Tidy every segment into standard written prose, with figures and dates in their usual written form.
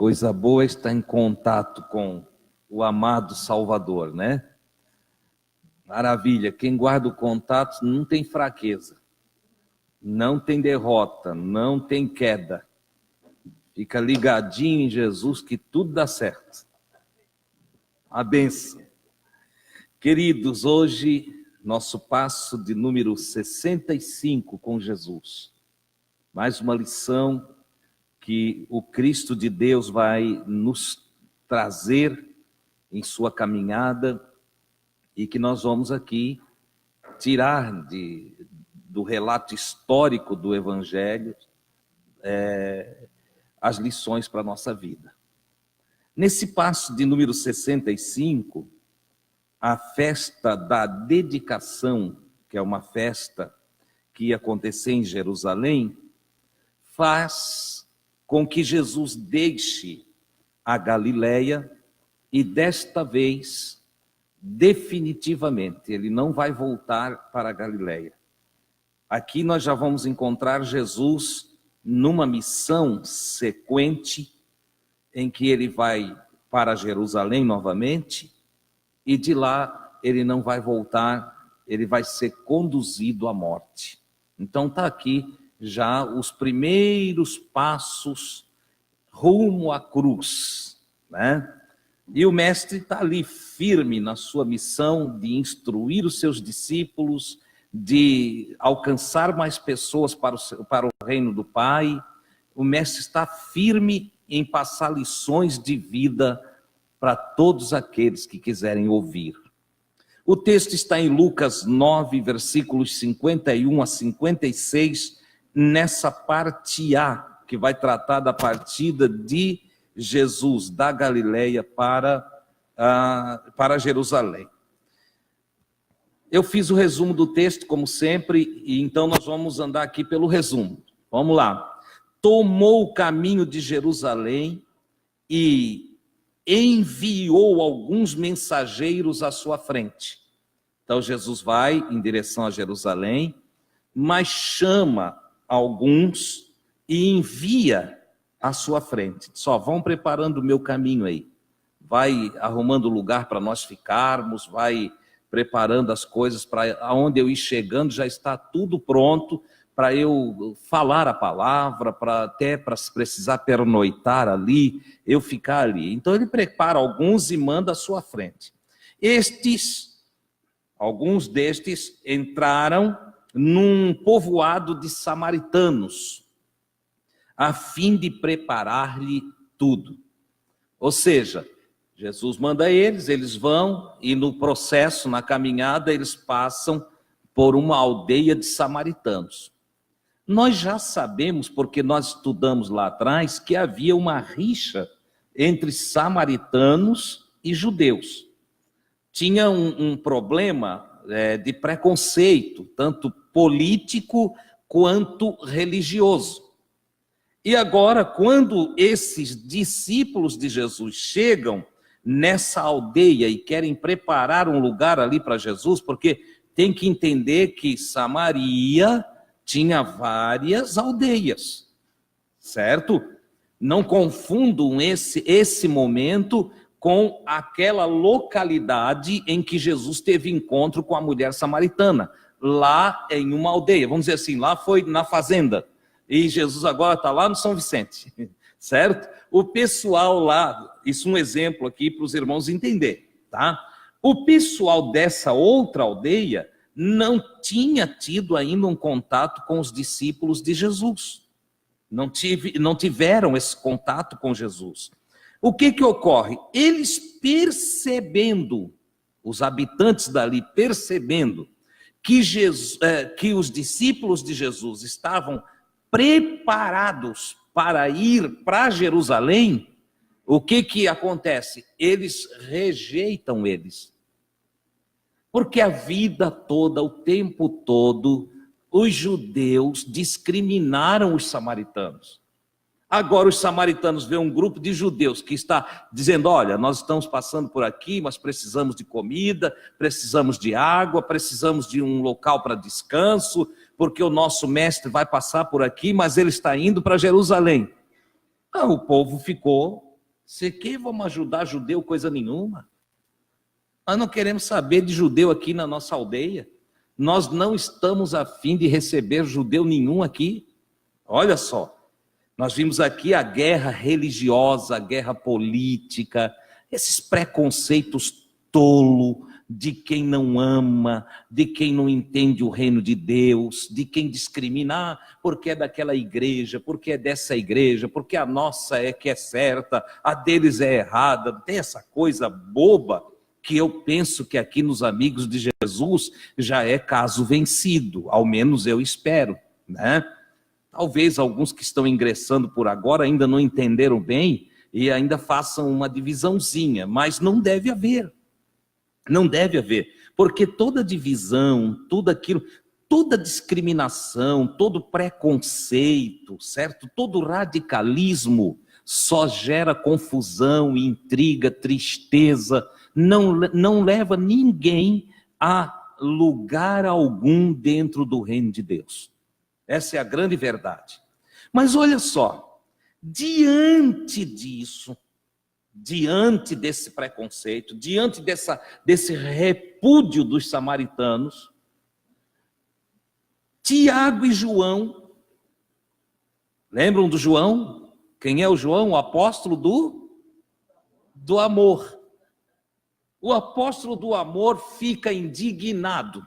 Coisa boa é estar em contato com o amado Salvador, né? Maravilha, quem guarda o contato não tem fraqueza, não tem derrota, não tem queda. Fica ligadinho em Jesus que tudo dá certo. A bênção. Queridos, hoje nosso passo de número 65 com Jesus. Mais uma lição que o Cristo de Deus vai nos trazer em sua caminhada e que nós vamos aqui tirar do relato histórico do Evangelho as lições para a nossa vida. Nesse passo de número 65, a festa da dedicação, que é uma festa que ia acontecer em Jerusalém, faz com que Jesus deixe a Galileia e desta vez, definitivamente, ele não vai voltar para a Galileia. Aqui nós já vamos encontrar Jesus numa missão sequente, em que ele vai para Jerusalém novamente, e de lá ele não vai voltar, ele vai ser conduzido à morte. Então está aqui já os primeiros passos rumo à cruz, né? E o mestre está ali firme na sua missão de instruir os seus discípulos, de alcançar mais pessoas para o reino do Pai. O mestre está firme em passar lições de vida para todos aqueles que quiserem ouvir. O texto está em Lucas 9, versículos 51 a 56, nessa parte A, que vai tratar da partida de Jesus da Galileia para Jerusalém. Eu fiz o resumo do texto, como sempre, e então nós vamos andar aqui pelo resumo. Vamos lá. Tomou o caminho de Jerusalém e enviou alguns mensageiros à sua frente. Então Jesus vai em direção a Jerusalém, mas chama alguns e envia à sua frente. Só vão preparando o meu caminho aí. Vai arrumando lugar para nós ficarmos, vai preparando as coisas para aonde eu ir chegando, já está tudo pronto para eu falar a palavra, até para se precisar pernoitar ali, eu ficar ali. Então ele prepara alguns e manda à sua frente. Alguns destes entraram num povoado de samaritanos, a fim de preparar-lhe tudo. Ou seja, Jesus manda eles vão e no processo, na caminhada, eles passam por uma aldeia de samaritanos. Nós já sabemos, porque nós estudamos lá atrás, que havia uma rixa entre samaritanos e judeus. Tinha um problema de preconceito, tanto político quanto religioso. E agora, quando esses discípulos de Jesus chegam nessa aldeia e querem preparar um lugar ali para Jesus, porque tem que entender que Samaria tinha várias aldeias, certo? Não confundam esse momento com aquela localidade em que Jesus teve encontro com a mulher samaritana. Lá em uma aldeia, vamos dizer assim, lá foi na fazenda. E Jesus agora está lá no São Vicente, certo? O pessoal lá, isso é um exemplo aqui para os irmãos entenderem, tá? O pessoal dessa outra aldeia não tinha tido ainda um contato com os discípulos de Jesus. Não tiveram esse contato com Jesus. O que ocorre? Eles percebendo, os habitantes dali percebendo que os discípulos de Jesus estavam preparados para ir para Jerusalém, o que acontece? Eles rejeitam eles. Porque a vida toda, o tempo todo, os judeus discriminaram os samaritanos. Agora os samaritanos veem um grupo de judeus que está dizendo, olha, nós estamos passando por aqui, mas precisamos de comida, precisamos de água, precisamos de um local para descanso, porque o nosso mestre vai passar por aqui, mas ele está indo para Jerusalém. Então, o povo ficou Você quer, vamos ajudar judeu coisa nenhuma? Nós não queremos saber de judeu aqui na nossa aldeia. Nós não estamos a fim de receber judeu nenhum aqui. Olha só, nós vimos aqui a guerra religiosa, a guerra política, esses preconceitos tolo de quem não ama, de quem não entende o reino de Deus, de quem discrimina, porque é daquela igreja, porque é dessa igreja, porque a nossa é que é certa, a deles é errada. Tem essa coisa boba que eu penso que aqui nos Amigos de Jesus já é caso vencido, ao menos eu espero, né? Talvez alguns que estão ingressando por agora ainda não entenderam bem e ainda façam uma divisãozinha, mas não deve haver. Não deve haver, porque toda divisão, tudo aquilo, toda discriminação, todo preconceito, certo? Todo radicalismo só gera confusão, intriga, tristeza, não leva ninguém a lugar algum dentro do reino de Deus. Essa é a grande verdade. Mas olha só, diante disso, diante desse preconceito, diante desse repúdio dos samaritanos, Tiago e João, lembram do João? Quem é o João? O apóstolo do amor. O apóstolo do amor fica indignado.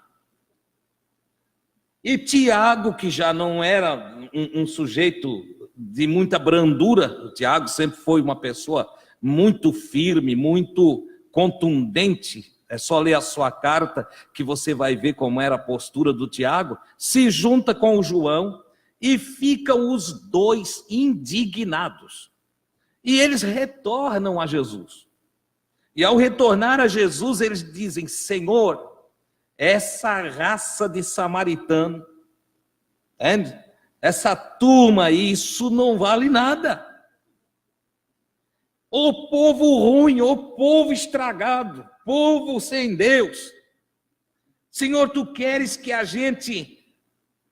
E Tiago, que já não era um sujeito de muita brandura, o Tiago sempre foi uma pessoa muito firme, muito contundente. É só ler a sua carta que você vai ver como era a postura do Tiago. Se junta com o João e ficam os dois indignados. E eles retornam a Jesus. E ao retornar a Jesus, eles dizem: Senhor, essa raça de samaritano, essa turma aí, isso não vale nada. O povo ruim, o povo estragado, povo sem Deus. Senhor, tu queres que a gente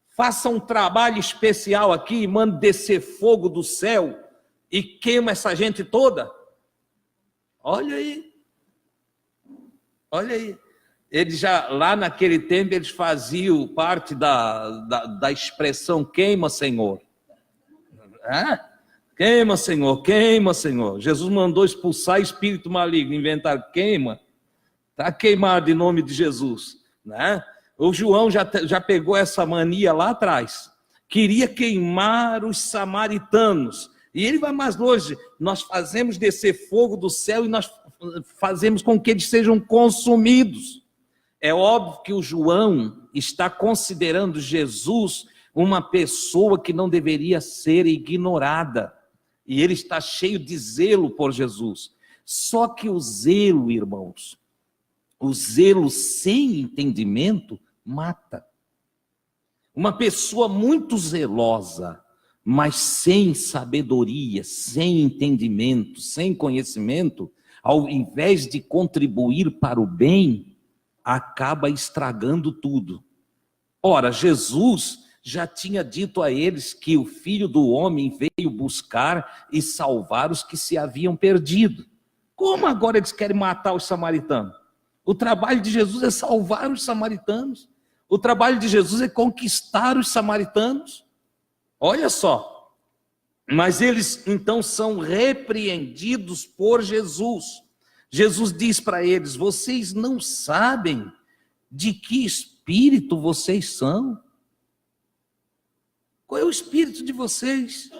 faça um trabalho especial aqui e mande descer fogo do céu e queima essa gente toda? Olha aí. Olha aí. Eles já, lá naquele tempo, eles faziam parte da expressão queima, Senhor. Queima, Senhor, queima, Senhor. Jesus mandou expulsar espírito maligno, inventar queima. Está queimado em nome de Jesus, né? O João já pegou essa mania lá atrás. Queria queimar os samaritanos. E ele vai mais longe. Nós fazemos descer fogo do céu e nós fazemos com que eles sejam consumidos. É óbvio que o João está considerando Jesus uma pessoa que não deveria ser ignorada. E ele está cheio de zelo por Jesus. Só que o zelo, irmãos, o zelo sem entendimento mata. Uma pessoa muito zelosa, mas sem sabedoria, sem entendimento, sem conhecimento, ao invés de contribuir para o bem, acaba estragando tudo. Ora, Jesus já tinha dito a eles que o Filho do Homem veio buscar e salvar os que se haviam perdido. Como agora eles querem matar os samaritanos? O trabalho de Jesus é salvar os samaritanos. O trabalho de Jesus é conquistar os samaritanos. Olha só. Mas eles então são repreendidos por Jesus. Jesus diz para eles: vocês não sabem de que espírito vocês são? Qual é o espírito de vocês?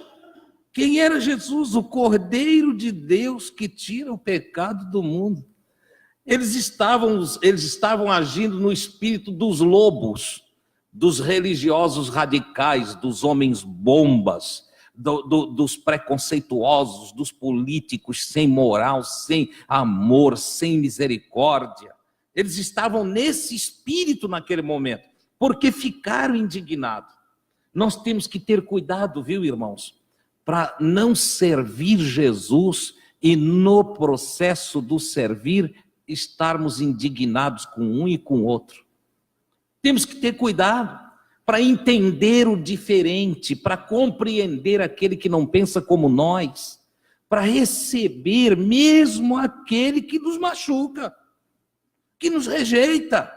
Quem era Jesus? O Cordeiro de Deus que tira o pecado do mundo. Eles estavam agindo no espírito dos lobos, dos religiosos radicais, dos homens bombas, dos preconceituosos, dos políticos sem moral, sem amor, sem misericórdia. Eles estavam nesse espírito naquele momento, porque ficaram indignados. Nós temos que ter cuidado, viu, irmãos, para não servir Jesus e no processo do servir estarmos indignados com um e com o outro. Temos que ter cuidado para entender o diferente, para compreender aquele que não pensa como nós, para receber mesmo aquele que nos machuca, que nos rejeita,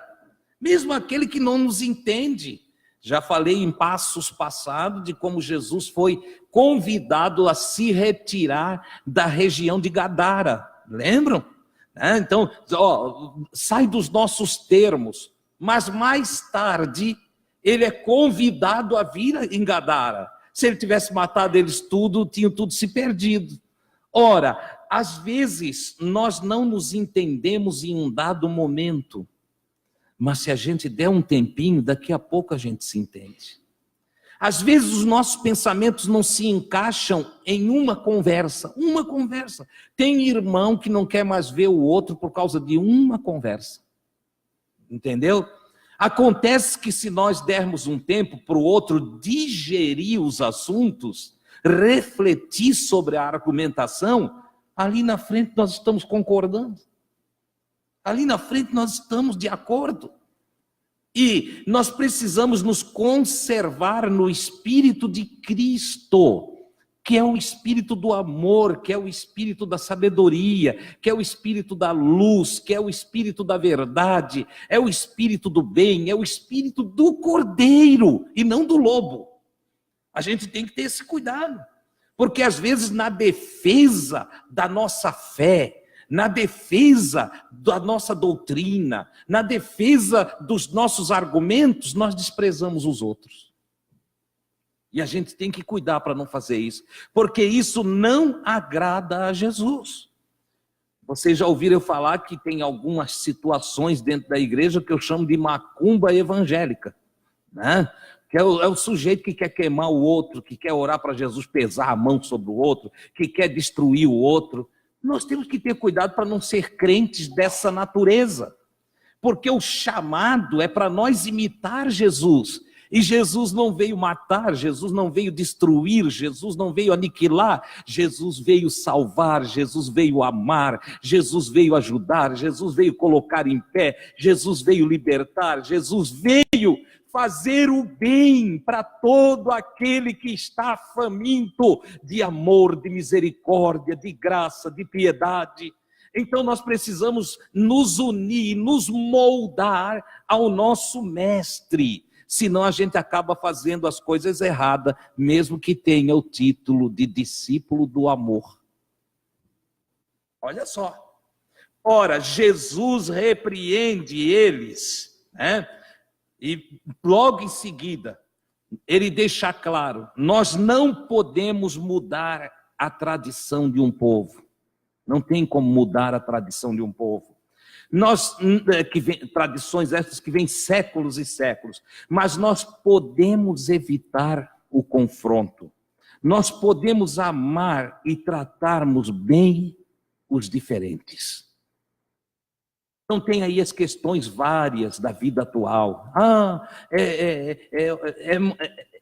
mesmo aquele que não nos entende. Já falei em passos passados de como Jesus foi convidado a se retirar da região de Gadara. Lembram? Então, sai dos nossos termos. Mas mais tarde, ele é convidado a vir em Gadara. Se ele tivesse matado eles tudo, tinham tudo se perdido. Ora, às vezes, nós não nos entendemos em um dado momento. Mas se a gente der um tempinho, daqui a pouco a gente se entende. Às vezes os nossos pensamentos não se encaixam em uma conversa. Uma conversa. Tem irmão que não quer mais ver o outro por causa de uma conversa. Entendeu? Acontece que se nós dermos um tempo para o outro digerir os assuntos, refletir sobre a argumentação, ali na frente nós estamos concordando. Ali na frente nós estamos de acordo. E nós precisamos nos conservar no Espírito de Cristo, que é o Espírito do amor, que é o Espírito da sabedoria, que é o Espírito da luz, que é o Espírito da verdade, é o Espírito do bem, é o Espírito do Cordeiro e não do lobo. A gente tem que ter esse cuidado, porque às vezes na defesa da nossa fé, na defesa da nossa doutrina, na defesa dos nossos argumentos, nós desprezamos os outros. E a gente tem que cuidar para não fazer isso, porque isso não agrada a Jesus. Vocês já ouviram eu falar que tem algumas situações dentro da igreja que eu chamo de macumba evangélica, né? Que é o sujeito que quer queimar o outro, que quer orar para Jesus pesar a mão sobre o outro, que quer destruir o outro. Nós temos que ter cuidado para não ser crentes dessa natureza, porque o chamado é para nós imitar Jesus, e Jesus não veio matar, Jesus não veio destruir, Jesus não veio aniquilar, Jesus veio salvar, Jesus veio amar, Jesus veio ajudar, Jesus veio colocar em pé, Jesus veio libertar, Jesus veio fazer o bem para todo aquele que está faminto de amor, de misericórdia, de graça, de piedade. Então nós precisamos nos unir, nos moldar ao nosso mestre, senão a gente acaba fazendo as coisas erradas, mesmo que tenha o título de discípulo do amor. Olha só. Ora, Jesus repreende eles, né? E logo em seguida, ele deixa claro, nós não podemos mudar a tradição de um povo. Não tem como mudar a tradição de um povo. Tradições essas que vêm séculos e séculos. Mas nós podemos evitar o confronto. Nós podemos amar e tratarmos bem os diferentes. Então tem aí as questões várias da vida atual.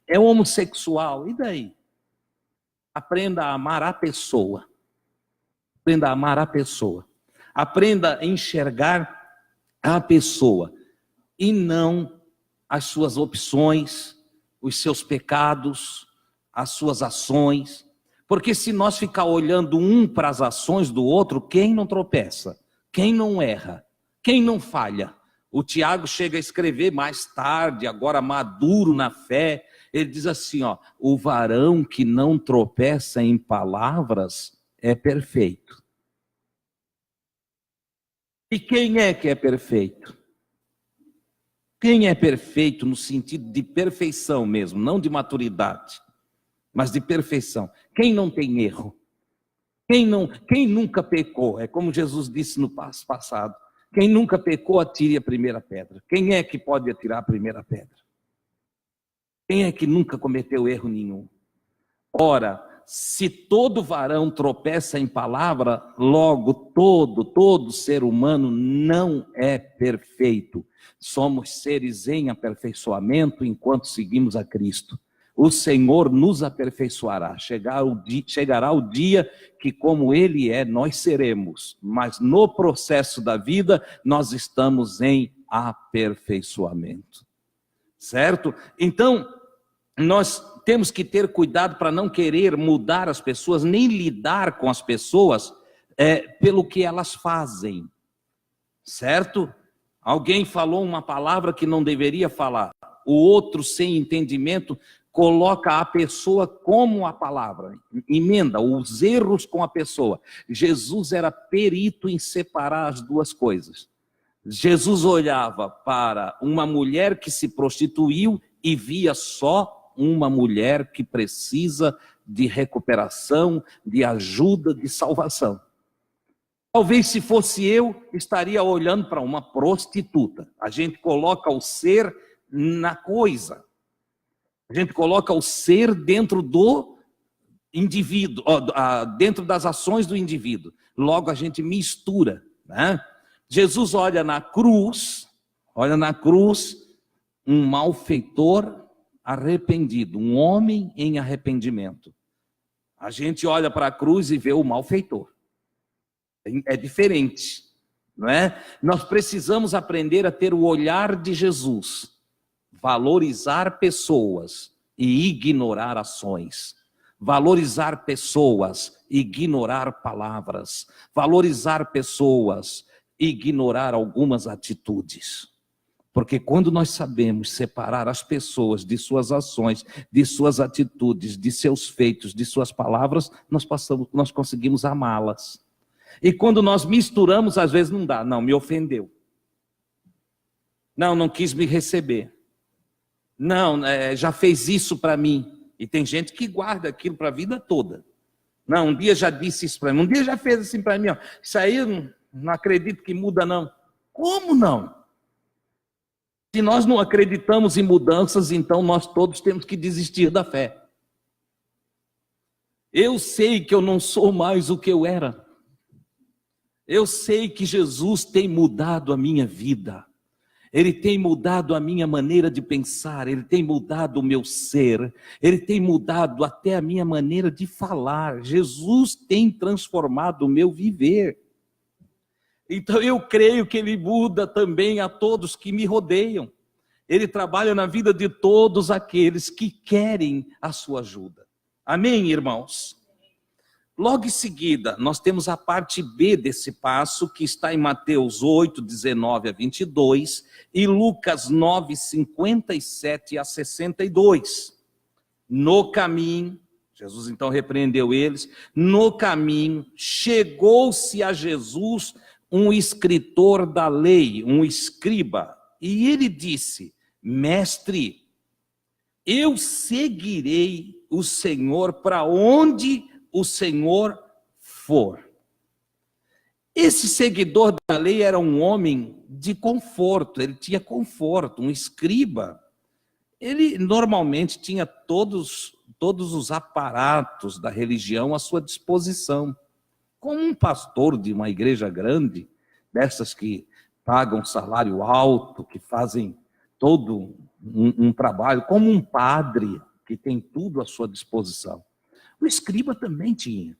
É homossexual. E daí? Aprenda a amar a pessoa. Aprenda a amar a pessoa. Aprenda a enxergar a pessoa. E não as suas opções, os seus pecados, as suas ações. Porque se nós ficar olhando um para as ações do outro, quem não tropeça? Quem não erra? Quem não falha? O Tiago chega a escrever mais tarde, agora maduro na fé, ele diz assim, o varão que não tropeça em palavras é perfeito. E quem é que é perfeito? Quem é perfeito no sentido de perfeição mesmo, não de maturidade, mas de perfeição? Quem não tem erro? Quem nunca pecou? É como Jesus disse no passado. Quem nunca pecou, atire a primeira pedra. Quem é que pode atirar a primeira pedra? Quem é que nunca cometeu erro nenhum? Ora, se todo varão tropeça em palavra, logo todo ser humano não é perfeito. Somos seres em aperfeiçoamento enquanto seguimos a Cristo. O Senhor nos aperfeiçoará. Chegará o dia que, como Ele é, nós seremos. Mas no processo da vida, nós estamos em aperfeiçoamento. Certo? Então, nós temos que ter cuidado para não querer mudar as pessoas, nem lidar com as pessoas pelo que elas fazem, certo? Alguém falou uma palavra que não deveria falar, o outro, sem entendimento, coloca a pessoa como a palavra, emenda os erros com a pessoa. Jesus era perito em separar as duas coisas. Jesus olhava para uma mulher que se prostituiu e via só uma mulher que precisa de recuperação, de ajuda, de salvação. Talvez se fosse eu, estaria olhando para uma prostituta. A gente coloca o ser na coisa. A gente coloca o ser dentro do indivíduo, dentro das ações do indivíduo. Logo a gente mistura, né? Jesus olha na cruz, um malfeitor arrependido, um homem em arrependimento. A gente olha para a cruz e vê o malfeitor. É diferente, não é? Nós precisamos aprender a ter o olhar de Jesus, valorizar pessoas e ignorar ações, valorizar pessoas e ignorar palavras, valorizar pessoas e ignorar algumas atitudes. Porque quando nós sabemos separar as pessoas de suas ações, de suas atitudes, de seus feitos, de suas palavras, nós conseguimos amá-las. E quando nós misturamos, às vezes não dá. Não, me ofendeu. Não quis me receber. Não, já fez isso para mim. E tem gente que guarda aquilo para a vida toda. Não, um dia já disse isso para mim. Um dia já fez assim para mim. Ó. Isso aí eu não acredito que muda não. Como não? Se nós não acreditamos em mudanças, então nós todos temos que desistir da fé. Eu sei que eu não sou mais o que eu era. Eu sei que Jesus tem mudado a minha vida. Ele tem mudado a minha maneira de pensar. Ele tem mudado o meu ser. Ele tem mudado até a minha maneira de falar. Jesus tem transformado o meu viver. Então eu creio que Ele muda também a todos que me rodeiam. Ele trabalha na vida de todos aqueles que querem a sua ajuda. Amém, irmãos? Logo em seguida, nós temos a parte B desse passo, que está em Mateus 8, 19 a 22, e Lucas 9, 57 a 62. No caminho, Jesus então repreendeu eles, no caminho, chegou-se a Jesus um escritor da lei, um escriba, e ele disse: Mestre, eu seguirei o Senhor para onde o Senhor for. Esse seguidor da lei era um homem de conforto, ele tinha conforto, um escriba. Ele normalmente tinha todos os aparatos da religião à sua disposição. Como um pastor de uma igreja grande, dessas que pagam salário alto, que fazem todo um trabalho, como um padre que tem tudo à sua disposição. O escriba também tinha,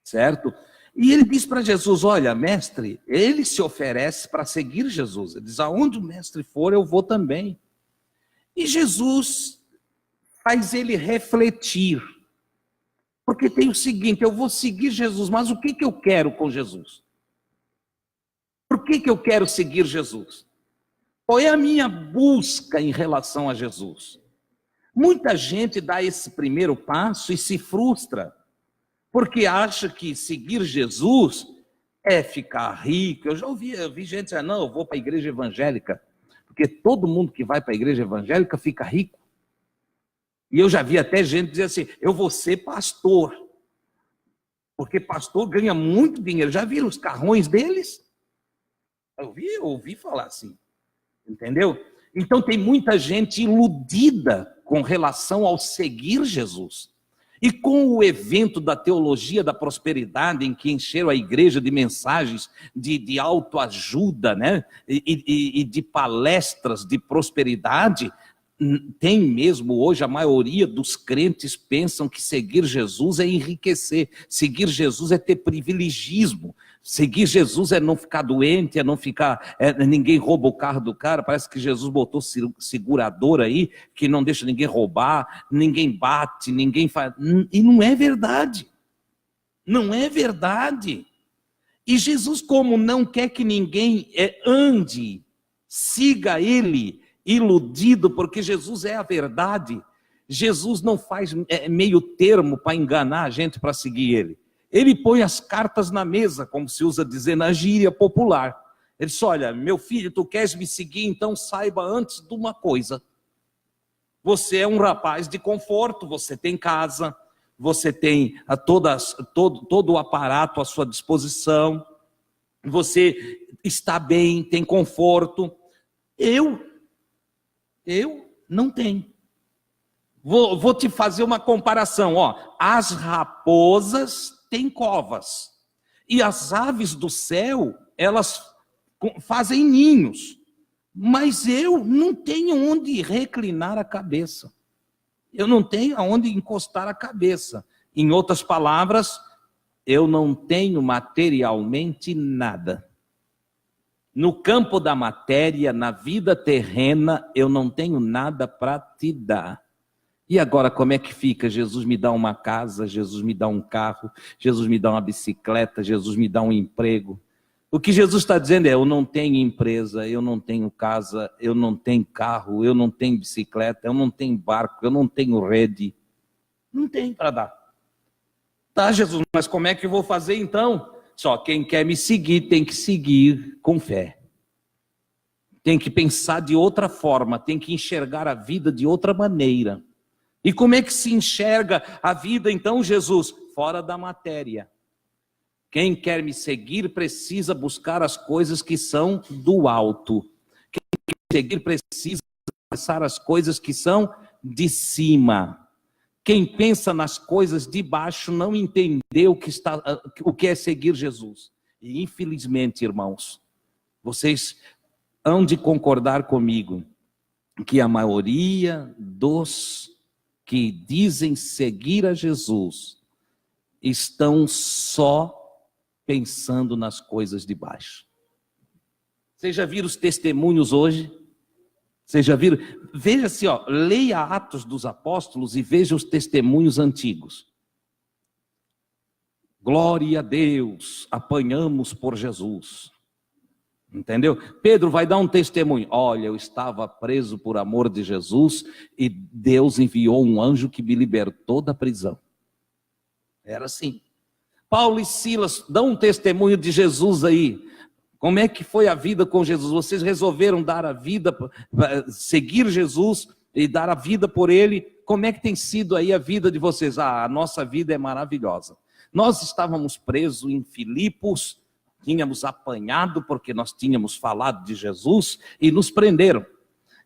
certo? E ele diz para Jesus: olha, mestre, ele se oferece para seguir Jesus. Ele diz: aonde o mestre for, eu vou também. E Jesus faz ele refletir. Porque tem o seguinte: eu vou seguir Jesus, mas o que eu quero com Jesus? Por que eu quero seguir Jesus? Qual é a minha busca em relação a Jesus? Muita gente dá esse primeiro passo e se frustra, porque acha que seguir Jesus é ficar rico. Eu já ouvi gente dizer: não, eu vou para a igreja evangélica, porque todo mundo que vai para a igreja evangélica fica rico. E eu já vi até gente dizer assim: eu vou ser pastor, porque pastor ganha muito dinheiro. Já viram os carrões deles? Eu ouvi falar assim, entendeu? Então tem muita gente iludida com relação ao seguir Jesus. E com o evento da teologia da prosperidade, em que encheram a igreja de mensagens de autoajuda, né? E de palestras de prosperidade, tem mesmo hoje, a maioria dos crentes pensam que seguir Jesus é enriquecer, seguir Jesus é ter privilegismo, Seguir Jesus é não ficar doente, é não ficar... ninguém rouba o carro do cara. Parece que Jesus botou segurador aí, que não deixa ninguém roubar, ninguém bate, ninguém faz... E não é verdade. Não é verdade. E Jesus, como não quer que ninguém ande, siga ele, iludido, porque Jesus é a verdade. Jesus não faz meio termo para enganar a gente para seguir ele. Ele põe as cartas na mesa, como se usa dizer na gíria popular. Ele diz, olha, meu filho, tu queres me seguir, então saiba antes de uma coisa. Você é um rapaz de conforto, você tem casa, você tem todo o aparato à sua disposição, você está bem, tem conforto. Eu não tenho. Vou te fazer uma comparação. As raposas têm covas, e as aves do céu, elas fazem ninhos, mas eu não tenho onde reclinar a cabeça, eu não tenho aonde encostar a cabeça. Em outras palavras, eu não tenho materialmente nada. No campo da matéria, na vida terrena, eu não tenho nada para te dar. E agora como é que fica? Jesus me dá uma casa, Jesus me dá um carro, Jesus me dá uma bicicleta, Jesus me dá um emprego. O que Jesus está dizendo é, eu não tenho empresa, eu não tenho casa, eu não tenho carro, eu não tenho bicicleta, eu não tenho barco, eu não tenho rede. Não tem para dar. Tá, Jesus, mas como é que eu vou fazer então? Só quem quer me seguir tem que seguir com fé. Tem que pensar de outra forma, tem que enxergar a vida de outra maneira. E como é que se enxerga a vida então, Jesus? Fora da matéria. Quem quer me seguir precisa buscar as coisas que são do alto. Quem quer me seguir precisa pensar as coisas que são de cima. Quem pensa nas coisas de baixo não entendeu o que é seguir Jesus. E infelizmente, irmãos, vocês hão de concordar comigo que a maioria dos que dizem seguir a Jesus estão só pensando nas coisas de baixo. Vocês já viram os testemunhos hoje? Vocês já viram? Veja assim, leia Atos dos Apóstolos e veja os testemunhos antigos. Glória a Deus, apanhamos por Jesus. Entendeu? Pedro vai dar um testemunho. Olha, eu estava preso por amor de Jesus e Deus enviou um anjo que me libertou da prisão. Era assim. Paulo e Silas dão um testemunho de Jesus aí. Como é que foi a vida com Jesus? Vocês resolveram dar a vida, seguir Jesus e dar a vida por Ele. Como é que tem sido aí a vida de vocês? A nossa vida é maravilhosa. Nós estávamos presos em Filipos, tínhamos apanhado porque nós tínhamos falado de Jesus e nos prenderam.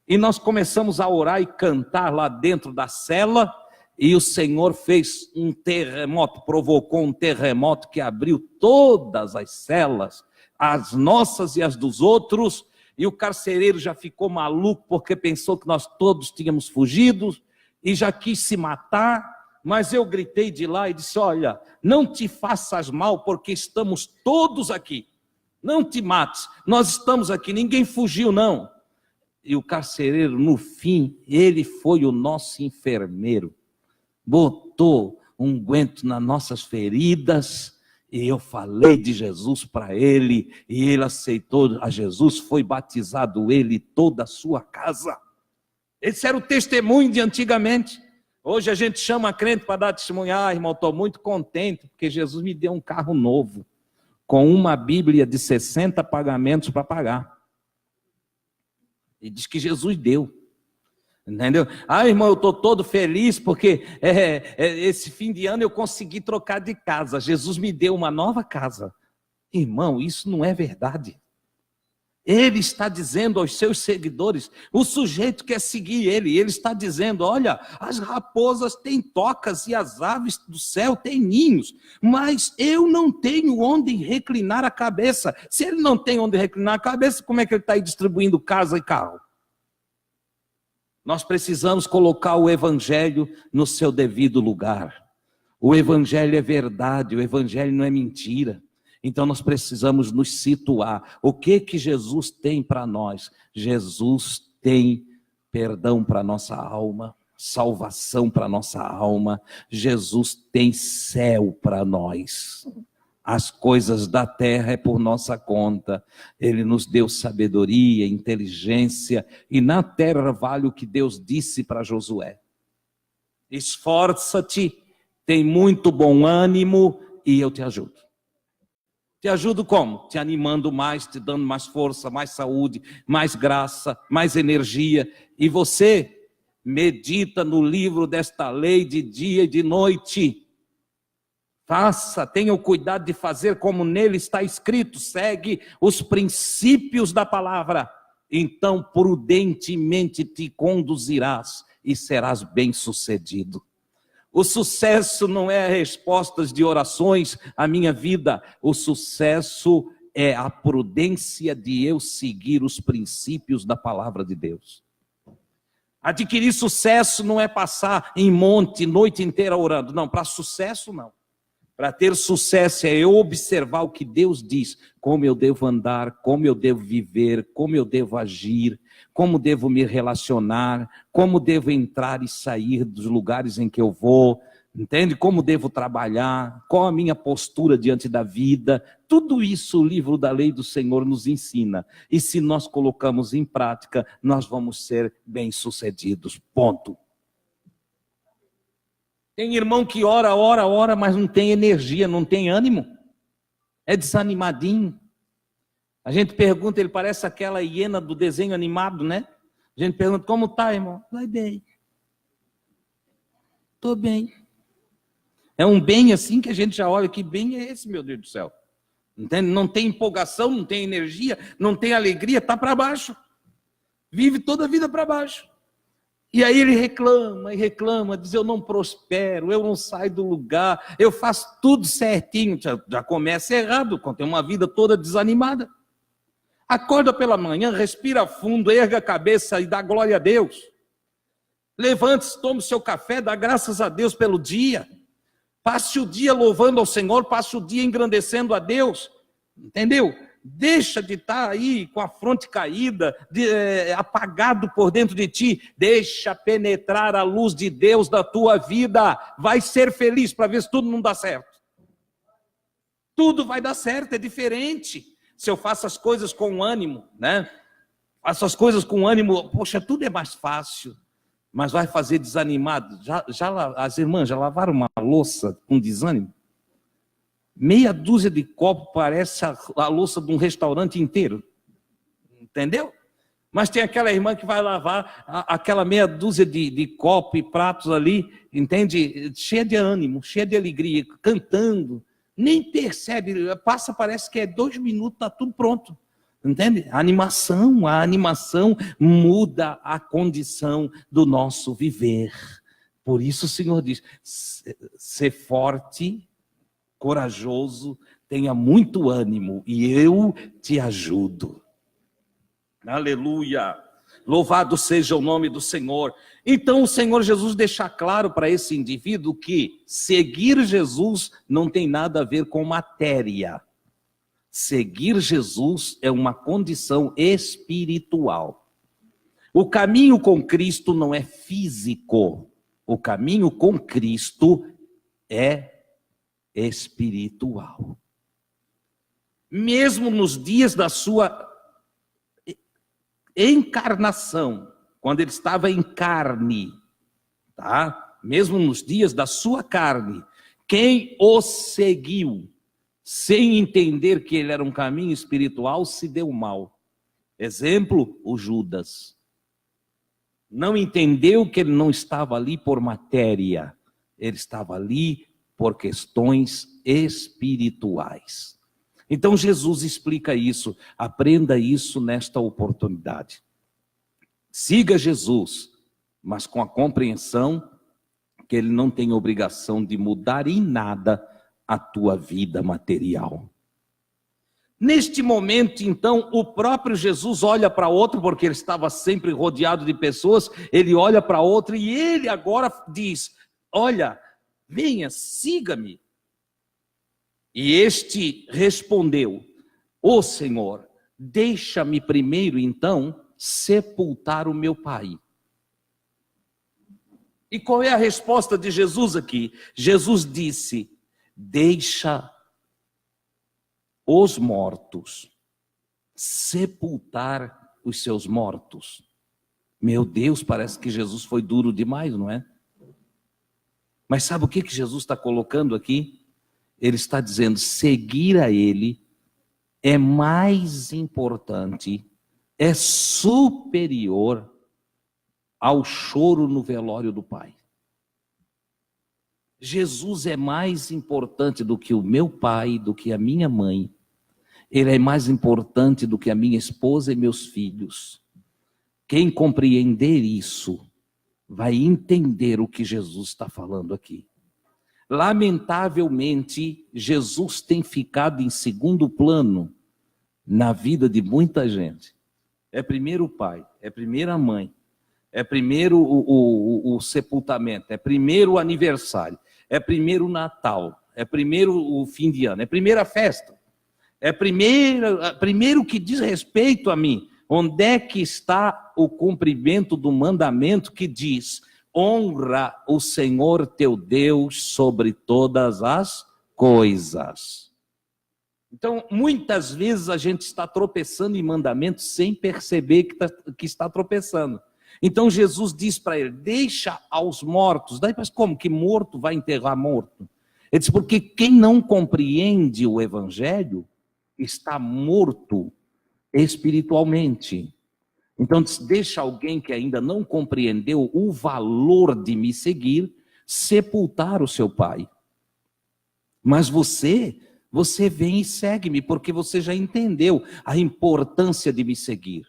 E nós começamos a orar e cantar lá dentro da cela e o Senhor fez um terremoto, provocou um terremoto que abriu todas as celas, as nossas e as dos outros, e o carcereiro já ficou maluco porque pensou que nós todos tínhamos fugido e já quis se matar. Mas eu gritei de lá e disse, olha, não te faças mal porque estamos todos aqui. Não te mates, nós estamos aqui, ninguém fugiu não. E o carcereiro, no fim, ele foi o nosso enfermeiro. Botou um unguento nas nossas feridas e eu falei de Jesus para ele e ele aceitou a Jesus, foi batizado ele e toda a sua casa. Esse era o testemunho de antigamente. Hoje a gente chama a crente para dar testemunho. Irmão, estou muito contente porque Jesus me deu um carro novo, com uma Bíblia de 60 pagamentos para pagar. E diz que Jesus deu. Entendeu? Irmão, eu estou todo feliz porque esse fim de ano eu consegui trocar de casa. Jesus me deu uma nova casa. Irmão, isso não é verdade. Ele está dizendo aos seus seguidores, o sujeito quer seguir ele está dizendo, olha, as raposas têm tocas e as aves do céu têm ninhos, mas eu não tenho onde reclinar a cabeça. Se ele não tem onde reclinar a cabeça, como é que ele está aí distribuindo casa e carro? Nós precisamos colocar o evangelho no seu devido lugar. O evangelho é verdade, o evangelho não é mentira. Então nós precisamos nos situar. O que Jesus tem para nós? Jesus tem perdão para nossa alma, salvação para nossa alma. Jesus tem céu para nós. As coisas da terra é por nossa conta. Ele nos deu sabedoria, inteligência, e na terra vale o que Deus disse para Josué: esforça-te, tem muito bom ânimo e eu te ajudo. Te ajudo como? Te animando mais, te dando mais força, mais saúde, mais graça, mais energia. E você medita no livro desta lei de dia e de noite. Faça, tenha o cuidado de fazer como nele está escrito. Segue os princípios da palavra. Então prudentemente te conduzirás e serás bem-sucedido. O sucesso não é respostas de orações à minha vida. O sucesso é a prudência de eu seguir os princípios da palavra de Deus. Adquirir sucesso não é passar em monte, noite inteira orando. Não, para sucesso não. Para ter sucesso é eu observar o que Deus diz. Como eu devo andar, como eu devo viver, como eu devo agir, como devo me relacionar, como devo entrar e sair dos lugares em que eu vou, entende? Como devo trabalhar, qual a minha postura diante da vida. Tudo isso o livro da lei do Senhor nos ensina. E se nós colocamos em prática, nós vamos ser bem-sucedidos. Ponto. Tem irmão que ora, mas não tem energia, não tem ânimo. É desanimadinho. A gente pergunta, ele parece aquela hiena do desenho animado, né? A gente pergunta, como tá, irmão? Vai bem. Tô bem. É um bem assim que a gente já olha, que bem é esse, meu Deus do céu? Entende? Não tem empolgação, não tem energia, não tem alegria, tá para baixo. Vive toda a vida para baixo. E aí ele reclama e reclama, diz: eu não prospero, eu não saio do lugar, eu faço tudo certinho. Já começa errado, quando tem uma vida toda desanimada. Acorda pela manhã, respira fundo, erga a cabeça e dá glória a Deus. Levante-se, tome o seu café, dá graças a Deus pelo dia. Passe o dia louvando ao Senhor, passe o dia engrandecendo a Deus. Entendeu? Deixa de estar aí com a fronte caída, apagado por dentro de ti. Deixa penetrar a luz de Deus da tua vida. Vai ser feliz para ver se tudo não dá certo. Tudo vai dar certo, é diferente. Se eu faço as coisas com ânimo, né? Faço as coisas com ânimo, poxa, tudo é mais fácil. Mas vai fazer desanimado. As irmãs já lavaram uma louça com desânimo? Meia dúzia de copos parece a louça de um restaurante inteiro. Entendeu? Mas tem aquela irmã que vai lavar aquela meia dúzia de copos e pratos ali, entende? Cheia de ânimo, cheia de alegria, cantando. Nem percebe, passa, parece que é 2 minutos, está tudo pronto. Entende? A animação muda a condição do nosso viver. Por isso o Senhor diz: ser forte, corajoso, tenha muito ânimo e eu te ajudo. Aleluia! Louvado seja o nome do Senhor. Então o Senhor Jesus deixa claro para esse indivíduo que seguir Jesus não tem nada a ver com matéria. Seguir Jesus é uma condição espiritual. O caminho com Cristo não é físico. O caminho com Cristo é espiritual. Mesmo nos dias da sua encarnação, quando ele estava em carne, tá? Mesmo nos dias da sua carne, quem o seguiu, sem entender que ele era um caminho espiritual, se deu mal. Exemplo, o Judas. Não entendeu que ele não estava ali por matéria, ele estava ali por questões espirituais. Então Jesus explica isso, aprenda isso nesta oportunidade. Siga Jesus, mas com a compreensão que ele não tem obrigação de mudar em nada a tua vida material. Neste momento, então, o próprio Jesus olha para outro, porque ele estava sempre rodeado de pessoas, ele olha para outro e ele agora diz: olha, venha, siga-me. E este respondeu: ó Senhor, deixa-me primeiro então sepultar o meu pai. E qual é a resposta de Jesus aqui? Jesus disse: deixa os mortos sepultar os seus mortos. Meu Deus, parece que Jesus foi duro demais, não é? Mas sabe o que Jesus está colocando aqui? Ele está dizendo: seguir a Ele é mais importante, é superior ao choro no velório do pai. Jesus é mais importante do que o meu pai, do que a minha mãe. Ele é mais importante do que a minha esposa e meus filhos. Quem compreender isso vai entender o que Jesus está falando aqui. Lamentavelmente, Jesus tem ficado em segundo plano na vida de muita gente. É primeiro o pai, é primeiro a mãe, é primeiro o sepultamento, é primeiro o aniversário, é primeiro o Natal, é primeiro o fim de ano, é primeiro a festa, é primeiro que diz respeito a mim. Onde é que está o cumprimento do mandamento que diz: honra o Senhor teu Deus sobre todas as coisas? Então, muitas vezes a gente está tropeçando em mandamentos sem perceber que está tropeçando. Então Jesus diz para ele: deixa aos mortos. Daí, mas como que morto vai enterrar morto? Ele diz: porque quem não compreende o evangelho está morto espiritualmente. Então deixa alguém que ainda não compreendeu o valor de me seguir sepultar o seu pai. Mas você vem e segue-me, porque você já entendeu a importância de me seguir.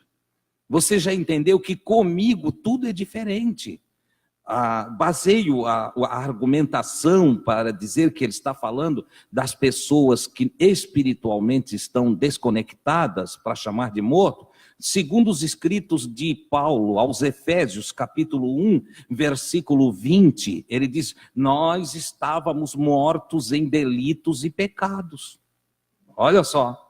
Você já entendeu que comigo tudo é diferente. Baseio a argumentação para dizer que ele está falando das pessoas que espiritualmente estão desconectadas, para chamar de morto, segundo os escritos de Paulo aos Efésios, capítulo 1, versículo 20, ele diz: nós estávamos mortos em delitos e pecados. Olha só.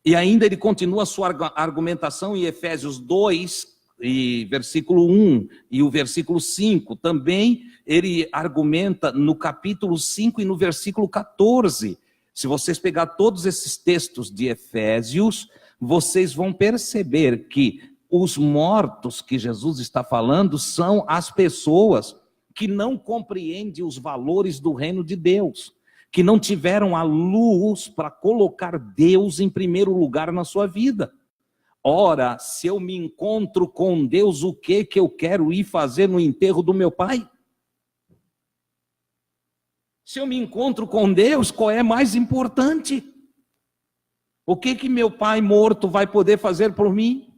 E ainda ele continua a sua argumentação em Efésios 2, e versículo 1 e o versículo 5, também ele argumenta no capítulo 5 e no versículo 14. Se vocês pegar todos esses textos de Efésios, vocês vão perceber que os mortos que Jesus está falando são as pessoas que não compreendem os valores do reino de Deus, que não tiveram a luz para colocar Deus em primeiro lugar na sua vida. Ora, se eu me encontro com Deus, o que eu quero ir fazer no enterro do meu pai? Se eu me encontro com Deus, qual é mais importante? O que meu pai morto vai poder fazer por mim?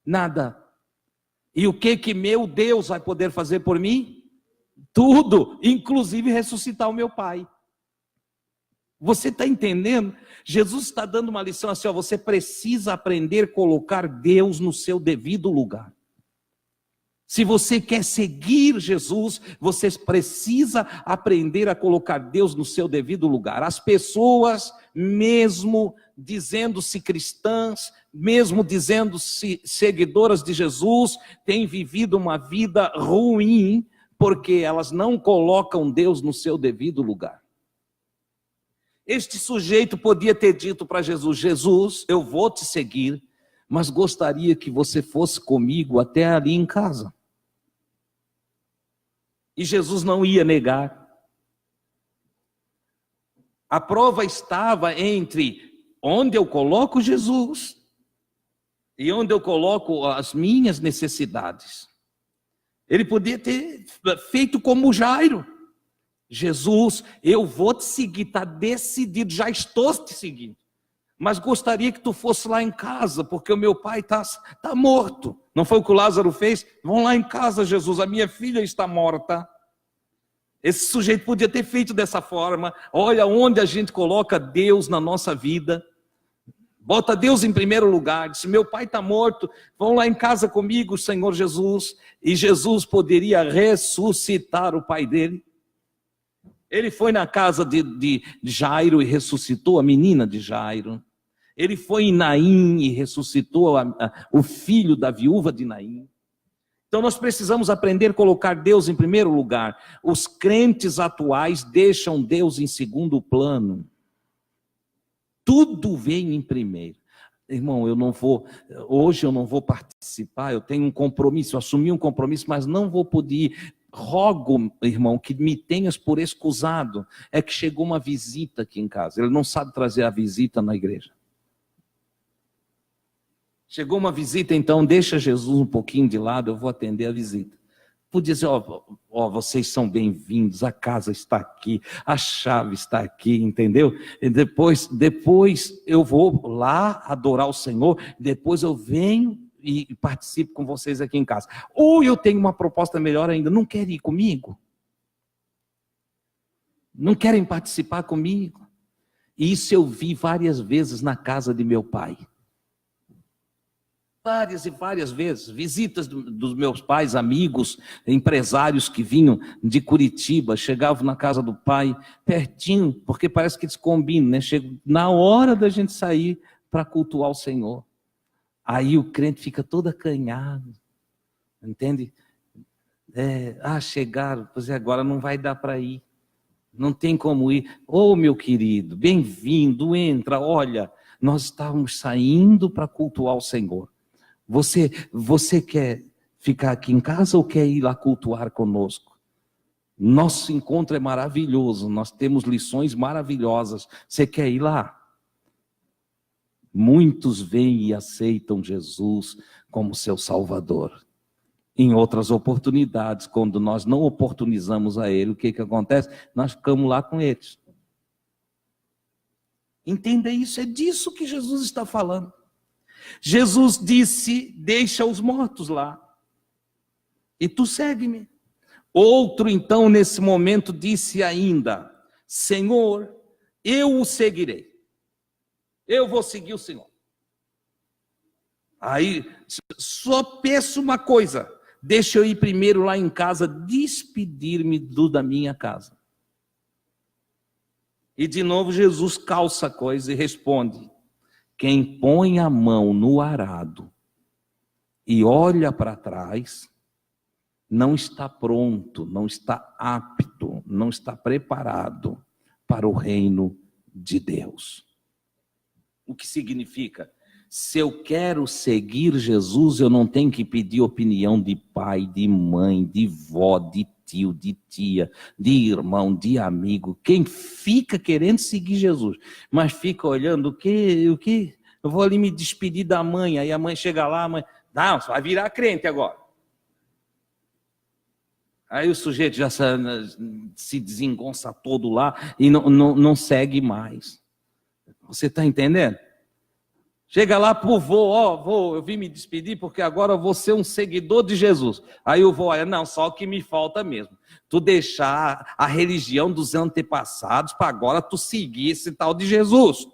Nada. E o que meu Deus vai poder fazer por mim? Tudo, inclusive ressuscitar o meu pai. Você está entendendo? Jesus está dando uma lição assim: você precisa aprender a colocar Deus no seu devido lugar. Se você quer seguir Jesus, você precisa aprender a colocar Deus no seu devido lugar. As pessoas, mesmo dizendo-se cristãs, mesmo dizendo-se seguidoras de Jesus, têm vivido uma vida ruim, porque elas não colocam Deus no seu devido lugar. Este sujeito podia ter dito para Jesus: Jesus, eu vou te seguir, mas gostaria que você fosse comigo até ali em casa. E Jesus não ia negar. A prova estava entre onde eu coloco Jesus e onde eu coloco as minhas necessidades. Ele podia ter feito como Jairo: Jesus, eu vou te seguir, está decidido, já estou te seguindo. Mas gostaria que tu fosse lá em casa, porque o meu pai está morto. Não foi o que o Lázaro fez? Vão lá em casa, Jesus, a minha filha está morta. Esse sujeito podia ter feito dessa forma. Olha onde a gente coloca Deus na nossa vida. Bota Deus em primeiro lugar. Disse: meu pai está morto, vão lá em casa comigo, Senhor Jesus. E Jesus poderia ressuscitar o pai dele. Ele foi na casa de Jairo e ressuscitou a menina de Jairo. Ele foi em Naim e ressuscitou o filho da viúva de Naim. Então nós precisamos aprender a colocar Deus em primeiro lugar. Os crentes atuais deixam Deus em segundo plano. Tudo vem em primeiro. Irmão, hoje eu não vou participar, eu tenho um compromisso, eu assumi um compromisso, mas não vou poder ir. Rogo, irmão, que me tenhas por excusado. É que chegou uma visita aqui em casa. Ele não sabe trazer a visita na igreja. Chegou uma visita, então deixa Jesus um pouquinho de lado, eu vou atender a visita. Podia dizer, vocês são bem-vindos, a casa está aqui, a chave está aqui, entendeu? E depois eu vou lá adorar o Senhor, depois eu venho e participo com vocês aqui em casa. Ou eu tenho uma proposta melhor ainda, não querem ir comigo? Não querem participar comigo? E isso eu vi várias vezes na casa de meu pai. Várias e várias vezes, visitas dos meus pais, amigos, empresários que vinham de Curitiba, chegavam na casa do pai, pertinho, porque parece que eles combinam, né? Chegam na hora da gente sair para cultuar o Senhor. Aí o crente fica todo acanhado, entende? Chegaram, pois agora não vai dar para ir, não tem como ir. Meu querido, bem-vindo, entra, olha, nós estávamos saindo para cultuar o Senhor. Você quer ficar aqui em casa ou quer ir lá cultuar conosco? Nosso encontro é maravilhoso, nós temos lições maravilhosas, você quer ir lá? Muitos vêm e aceitam Jesus como seu Salvador. Em outras oportunidades, quando nós não oportunizamos a Ele, o que acontece? Nós ficamos lá com eles. Entenda isso, é disso que Jesus está falando. Jesus disse, deixa os mortos lá, e tu segue-me. Outro então nesse momento disse ainda, Senhor, eu o seguirei. Eu vou seguir o Senhor. Aí, só peço uma coisa, deixa eu ir primeiro lá em casa, despedir-me da minha casa. E de novo Jesus calça a coisa e responde, quem põe a mão no arado e olha para trás, não está pronto, não está apto, não está preparado para o reino de Deus. O que significa? Se eu quero seguir Jesus, eu não tenho que pedir opinião de pai, de mãe, de vó, de tio, de tia, de irmão, de amigo. Quem fica querendo seguir Jesus, mas fica olhando o que? Eu vou ali me despedir da mãe, aí a mãe chega lá, a mãe, não, você vai virar crente agora. Aí o sujeito já se desengonça todo lá e não segue mais. Você está entendendo? Chega lá pro vô, eu vim me despedir porque agora eu vou ser um seguidor de Jesus. Aí o vô, não, só o que me falta mesmo. Tu deixar a religião dos antepassados para agora tu seguir esse tal de Jesus.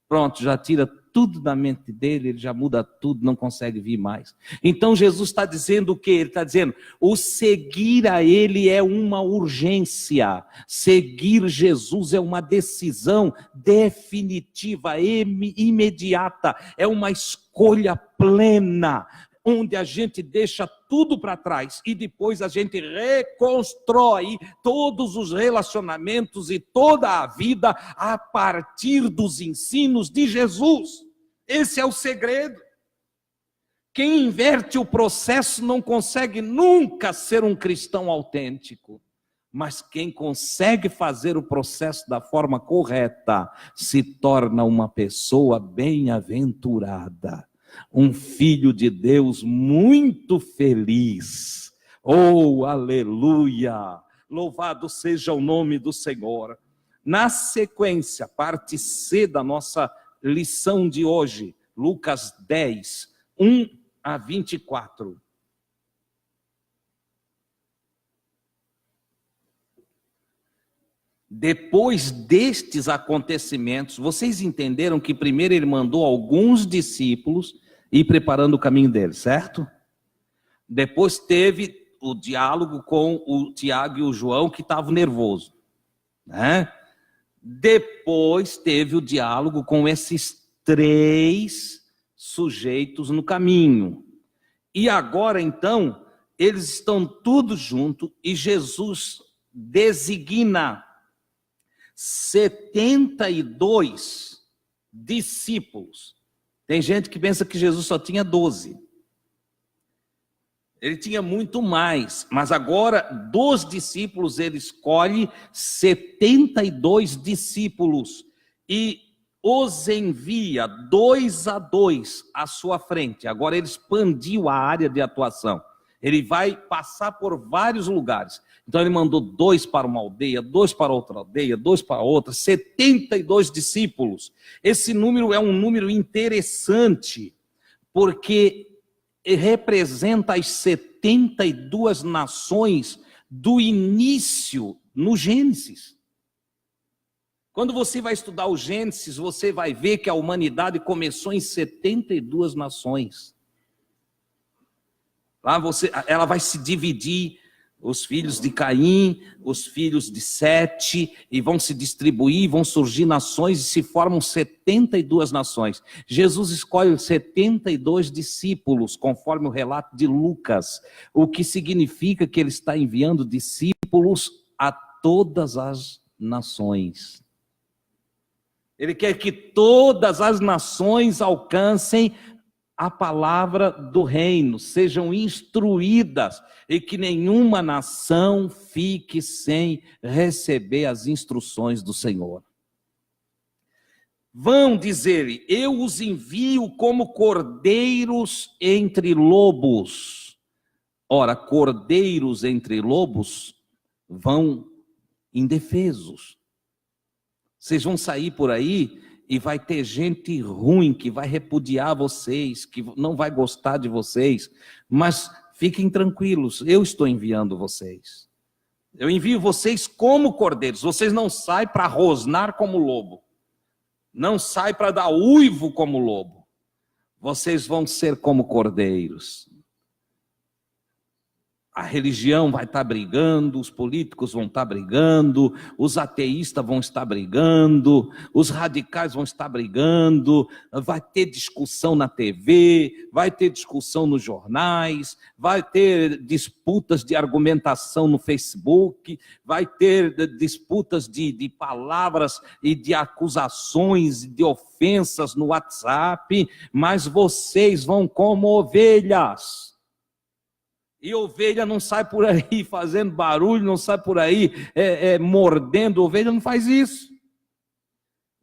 Pronto, já tira tudo da mente dele, ele já muda tudo, não consegue vir mais. Então Jesus está dizendo o quê? Ele está dizendo, o seguir a ele é uma urgência. Seguir Jesus é uma decisão definitiva, imediata, é uma escolha plena, onde a gente deixa tudo para trás e depois a gente reconstrói todos os relacionamentos e toda a vida a partir dos ensinos de Jesus. Esse é o segredo. Quem inverte o processo não consegue nunca ser um cristão autêntico, mas quem consegue fazer o processo da forma correta se torna uma pessoa bem-aventurada. Um filho de Deus muito feliz. Oh, aleluia! Louvado seja o nome do Senhor. Na sequência, parte C da nossa lição de hoje, Lucas 10, 1 a 24. Depois destes acontecimentos, vocês entenderam que primeiro ele mandou alguns discípulos ir preparando o caminho dele, certo? Depois teve o diálogo com o Tiago e o João, que estavam nervosos. né? Depois teve o diálogo com esses 3 sujeitos no caminho. E agora, então, eles estão todos juntos e Jesus designa 72 discípulos. Tem gente que pensa que Jesus só tinha 12. Ele tinha muito mais, mas agora dos discípulos ele escolhe 72 discípulos e os envia 2 a 2 à sua frente. Agora ele expandiu a área de atuação. Ele vai passar por vários lugares. Então ele mandou 2 para uma aldeia, 2 para outra aldeia, 2 para outra, 72 discípulos. Esse número é um número interessante, porque representa as 72 nações do início no Gênesis. Quando você vai estudar o Gênesis, você vai ver que a humanidade começou em 72 nações. Lá ela vai se dividir, os filhos de Caim, os filhos de Sete, e vão se distribuir, vão surgir nações e se formam 72 nações. Jesus escolhe 72 discípulos, conforme o relato de Lucas, o que significa que ele está enviando discípulos a todas as nações. Ele quer que todas as nações alcancem a palavra do reino, sejam instruídas e que nenhuma nação fique sem receber as instruções do Senhor. Vão dizer-lhe: eu os envio como cordeiros entre lobos. Ora, cordeiros entre lobos vão indefesos. Vocês vão sair por aí e vai ter gente ruim que vai repudiar vocês, que não vai gostar de vocês, mas fiquem tranquilos, eu estou enviando vocês. Eu envio vocês como cordeiros, vocês não saem para rosnar como lobo, não saem para dar uivo como lobo, vocês vão ser como cordeiros. A religião vai estar brigando, os políticos vão estar brigando, os ateístas vão estar brigando, os radicais vão estar brigando, vai ter discussão na TV, vai ter discussão nos jornais, vai ter disputas de argumentação no Facebook, vai ter disputas de palavras e de acusações, de ofensas no WhatsApp, mas vocês vão como ovelhas. E ovelha não sai por aí fazendo barulho, não sai por aí mordendo, ovelha não faz isso.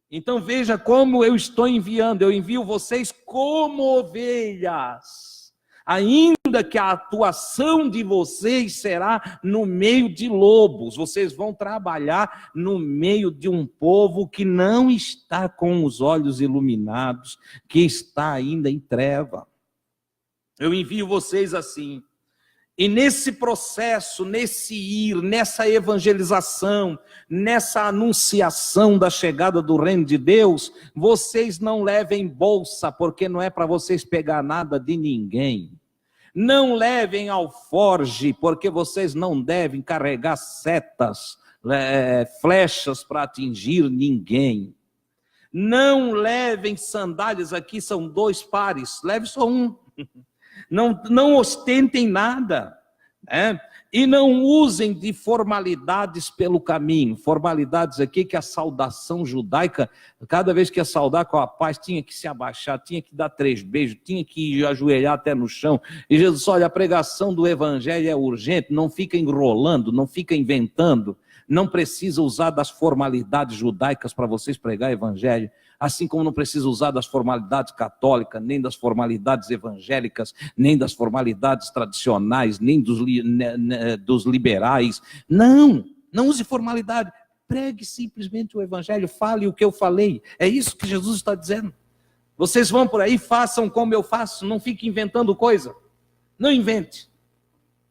Então veja como eu estou enviando, eu envio vocês como ovelhas, ainda que a atuação de vocês será no meio de lobos, vocês vão trabalhar no meio de um povo que não está com os olhos iluminados, que está ainda em treva. Eu envio vocês assim. E nesse processo, nesse ir, nessa evangelização, nessa anunciação da chegada do reino de Deus, vocês não levem bolsa, porque não é para vocês pegar nada de ninguém. Não levem alforge, porque vocês não devem carregar setas, flechas para atingir ninguém. Não levem sandálias, aqui são 2 pares, leve só um. Não ostentem nada, e não usem de formalidades pelo caminho. Formalidades aqui que a saudação judaica, cada vez que ia saudar com a paz, tinha que se abaixar, tinha que dar 3 beijos, tinha que ajoelhar até no chão. E Jesus disse: olha, a pregação do evangelho é urgente, não fica enrolando, não fica inventando, não precisa usar das formalidades judaicas para vocês pregar evangelho. Assim como não precisa usar das formalidades católicas, nem das formalidades evangélicas, nem das formalidades tradicionais, nem dos liberais. Não use formalidade. Pregue simplesmente o evangelho, fale o que eu falei. É isso que Jesus está dizendo. Vocês vão por aí, façam como eu faço, não fiquem inventando coisa. Não invente.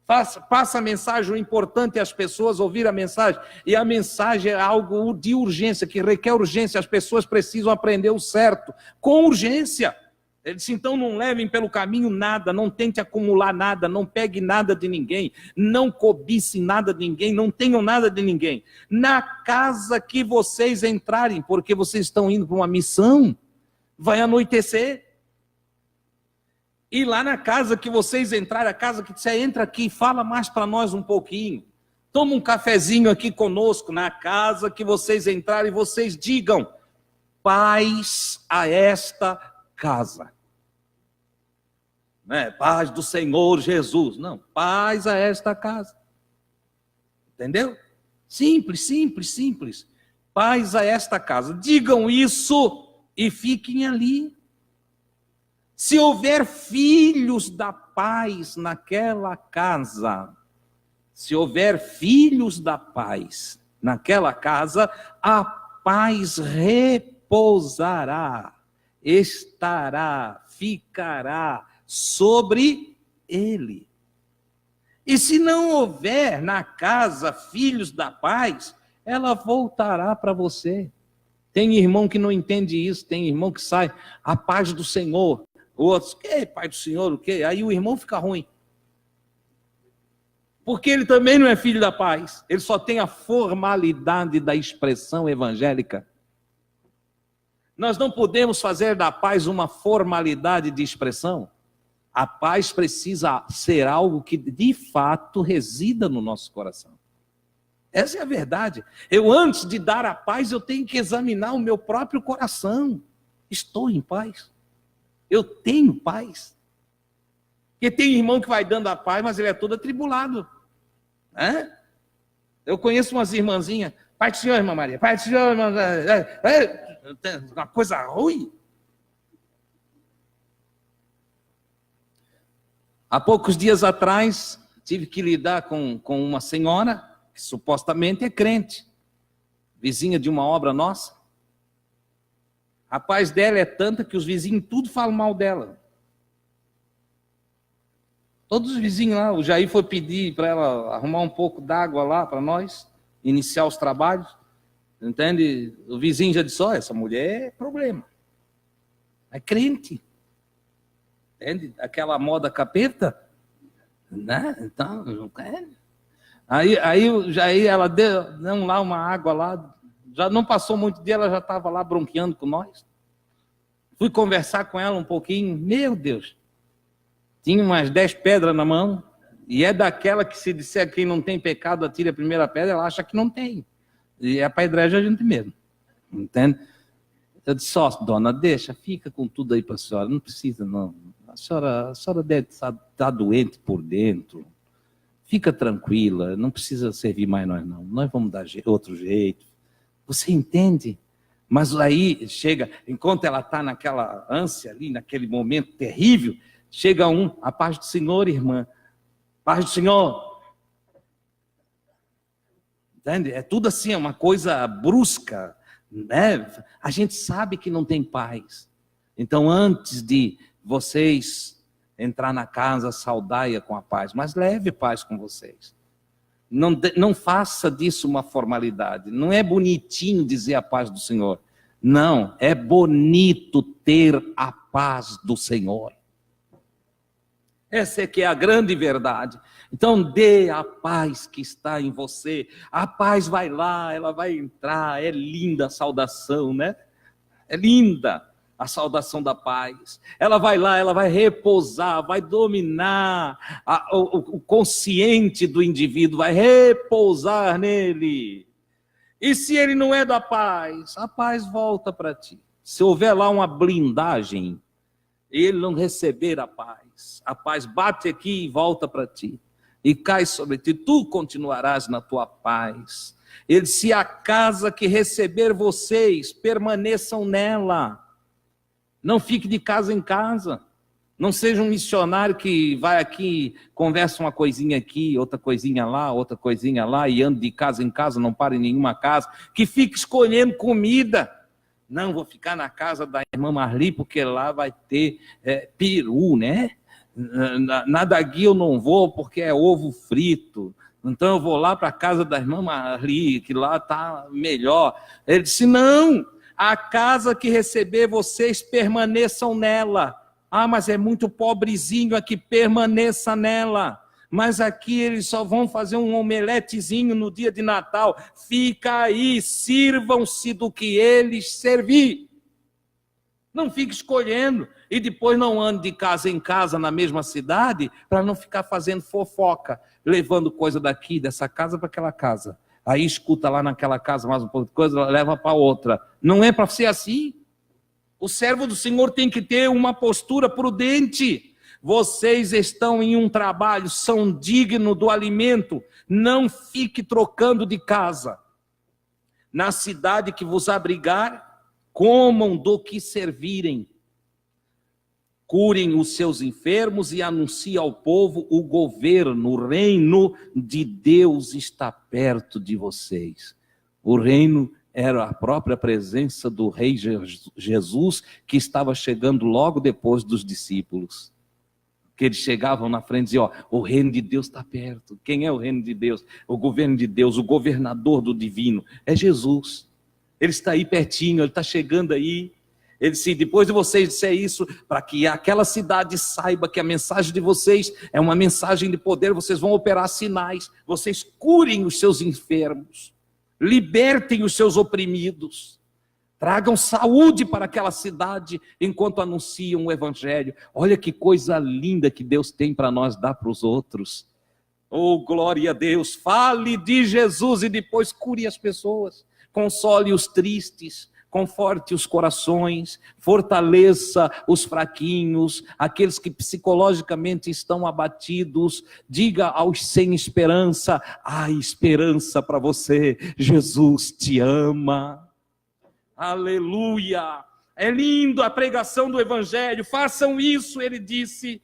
Passa a mensagem, o importante é as pessoas ouvir a mensagem, e a mensagem é algo de urgência, que requer urgência, as pessoas precisam aprender o certo, com urgência, Ele disse, então não levem pelo caminho nada, não tente acumular nada, não pegue nada de ninguém, não cobice nada de ninguém, não tenham nada de ninguém. Na casa que vocês entrarem, porque vocês estão indo para uma missão, vai anoitecer. E lá na casa que vocês entrarem, a casa que você entra aqui, fala mais para nós um pouquinho. Toma um cafezinho aqui conosco, na casa que vocês entrarem, vocês digam, paz a esta casa. Não é paz do Senhor Jesus, não, paz a esta casa. Entendeu? Simples, simples, simples. Paz a esta casa. Digam isso e fiquem ali. Se houver filhos da paz naquela casa, se houver filhos da paz naquela casa, a paz repousará, estará, ficará sobre ele. E se não houver na casa filhos da paz, ela voltará para você. Tem irmão que não entende isso, tem irmão que sai, a paz do Senhor. Outros, que pai do Senhor, o quê? Aí o irmão fica ruim. Porque ele também não é filho da paz. Ele só tem a formalidade da expressão evangélica. Nós não podemos fazer da paz uma formalidade de expressão. A paz precisa ser algo que de fato resida no nosso coração. Essa é a verdade. Eu, antes de dar a paz, eu tenho que examinar o meu próprio coração. Estou em paz? Eu tenho paz? Porque tem irmão que vai dando a paz, mas ele é todo atribulado. Eu conheço umas irmãzinhas, pai do Senhor, irmã Maria, pai do Senhor, irmã... uma coisa ruim. Há poucos dias atrás, tive que lidar com uma senhora, que supostamente é crente, vizinha de uma obra nossa. A paz dela é tanta que os vizinhos tudo falam mal dela. Todos os vizinhos lá, o Jair foi pedir para ela arrumar um pouco d'água lá para nós, iniciar os trabalhos. Entende? O vizinho já disse, essa mulher é problema. É crente. Entende? Aquela moda capeta. Né? Então, não quer. Aí Jair, ela deu lá uma água lá. Já não passou muito dia, ela já estava lá bronqueando com nós. Fui conversar com ela um pouquinho. Meu Deus. Tinha umas 10 pedras na mão. E é daquela que se disser quem não tem pecado, atire a primeira pedra, ela acha que não tem. E é para a igreja a gente mesmo. Entende? Eu disse, dona, deixa, fica com tudo aí para a senhora. Não precisa, não. A senhora deve estar doente por dentro. Fica tranquila, não precisa servir mais nós, não. Nós vamos dar outro jeito. Você entende? Mas aí chega, enquanto ela está naquela ânsia ali, naquele momento terrível, chega a paz do Senhor, irmã. Paz do Senhor. Entende? É tudo assim, é uma coisa brusca, né? A gente sabe que não tem paz. Então, antes de vocês entrar na casa, saudai-a com a paz, mas leve paz com vocês. Não faça disso uma formalidade. Não é bonitinho dizer a paz do Senhor. Não, é bonito ter a paz do Senhor. Essa é que é a grande verdade. Então dê a paz que está em você. A paz vai lá, ela vai entrar. É linda a saudação, né? É linda a saudação da paz. Ela vai lá, ela vai repousar, vai dominar o consciente do indivíduo, vai repousar nele. E se ele não é da paz, a paz volta para ti. Se houver lá uma blindagem, ele não receber a paz bate aqui e volta para ti. E cai sobre ti, tu continuarás na tua paz. Ele disse, se a casa que receber vocês, permaneçam nela. Não fique de casa em casa. Não seja um missionário que vai aqui, conversa uma coisinha aqui, outra coisinha lá, e anda de casa em casa, não para em nenhuma casa, que fique escolhendo comida. Não, vou ficar na casa da irmã Marli, porque lá vai ter peru, né? Na daqui eu não vou, porque é ovo frito. Então eu vou lá para a casa da irmã Marli, que lá está melhor. Ele disse, não, a casa que receber vocês, permaneçam nela. Ah, mas é muito pobrezinho aqui, permaneça nela. Mas aqui eles só vão fazer um omeletezinho no dia de Natal. Fica aí, sirvam-se do que eles servir. Não fique escolhendo e depois não ande de casa em casa na mesma cidade para não ficar fazendo fofoca, levando coisa daqui, dessa casa para aquela casa. Aí escuta lá naquela casa mais um pouco de coisa, leva para outra. Não é para ser assim. O servo do Senhor tem que ter uma postura prudente. Vocês estão em um trabalho, são dignos do alimento. Não fique trocando de casa. Na cidade que vos abrigar, comam do que servirem. Curem os seus enfermos e anunciem ao povo o governo, o reino de Deus está perto de vocês. O reino era a própria presença do rei Jesus, que estava chegando logo depois dos discípulos. Que eles chegavam na frente e diziam, o reino de Deus está perto. Quem é o reino de Deus? O governo de Deus, o governador do divino, é Jesus. Ele está aí pertinho, ele está chegando aí. Ele disse, depois de vocês disser isso, para que aquela cidade saiba que a mensagem de vocês é uma mensagem de poder, vocês vão operar sinais, vocês curem os seus enfermos, libertem os seus oprimidos, tragam saúde para aquela cidade enquanto anunciam o evangelho. Olha que coisa linda que Deus tem para nós dar para os outros. Oh, glória a Deus, fale de Jesus e depois cure as pessoas, console os tristes, conforte os corações, fortaleça os fraquinhos, aqueles que psicologicamente estão abatidos, diga aos sem esperança, há esperança para você, Jesus te ama. Aleluia, é lindo a pregação do evangelho, façam isso, ele disse.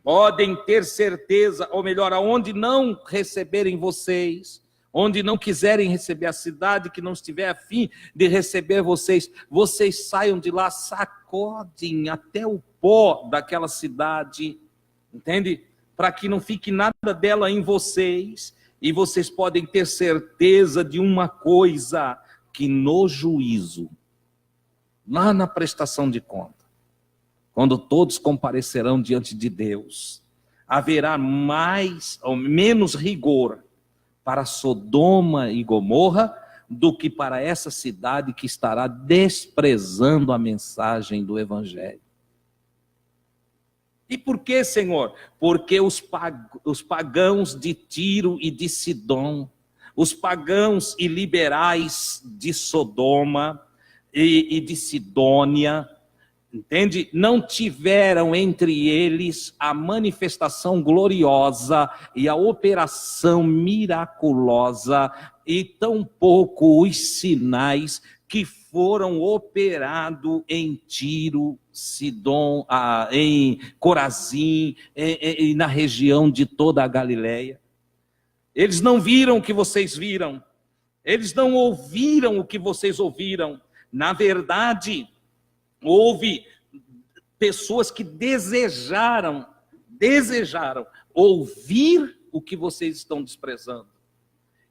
Podem ter certeza, ou melhor, aonde não receberem vocês, onde não quiserem receber a cidade, que não estiver a fim de receber vocês, vocês saiam de lá, sacodem até o pó daquela cidade, entende? Para que não fique nada dela em vocês, e vocês podem ter certeza de uma coisa, que no juízo, lá na prestação de conta, quando todos comparecerão diante de Deus, haverá mais ou menos rigor para Sodoma e Gomorra do que para essa cidade que estará desprezando a mensagem do evangelho. E por que, Senhor? Porque os pagãos de Tiro e de Sidom, os pagãos e liberais de Sodoma e de Sidônia, entende? Não tiveram entre eles a manifestação gloriosa e a operação miraculosa, e tampouco os sinais que foram operados em Tiro, Sidom, em Corazim, e na região de toda a Galileia. Eles não viram o que vocês viram, eles não ouviram o que vocês ouviram. Na verdade, houve pessoas que desejaram ouvir o que vocês estão desprezando.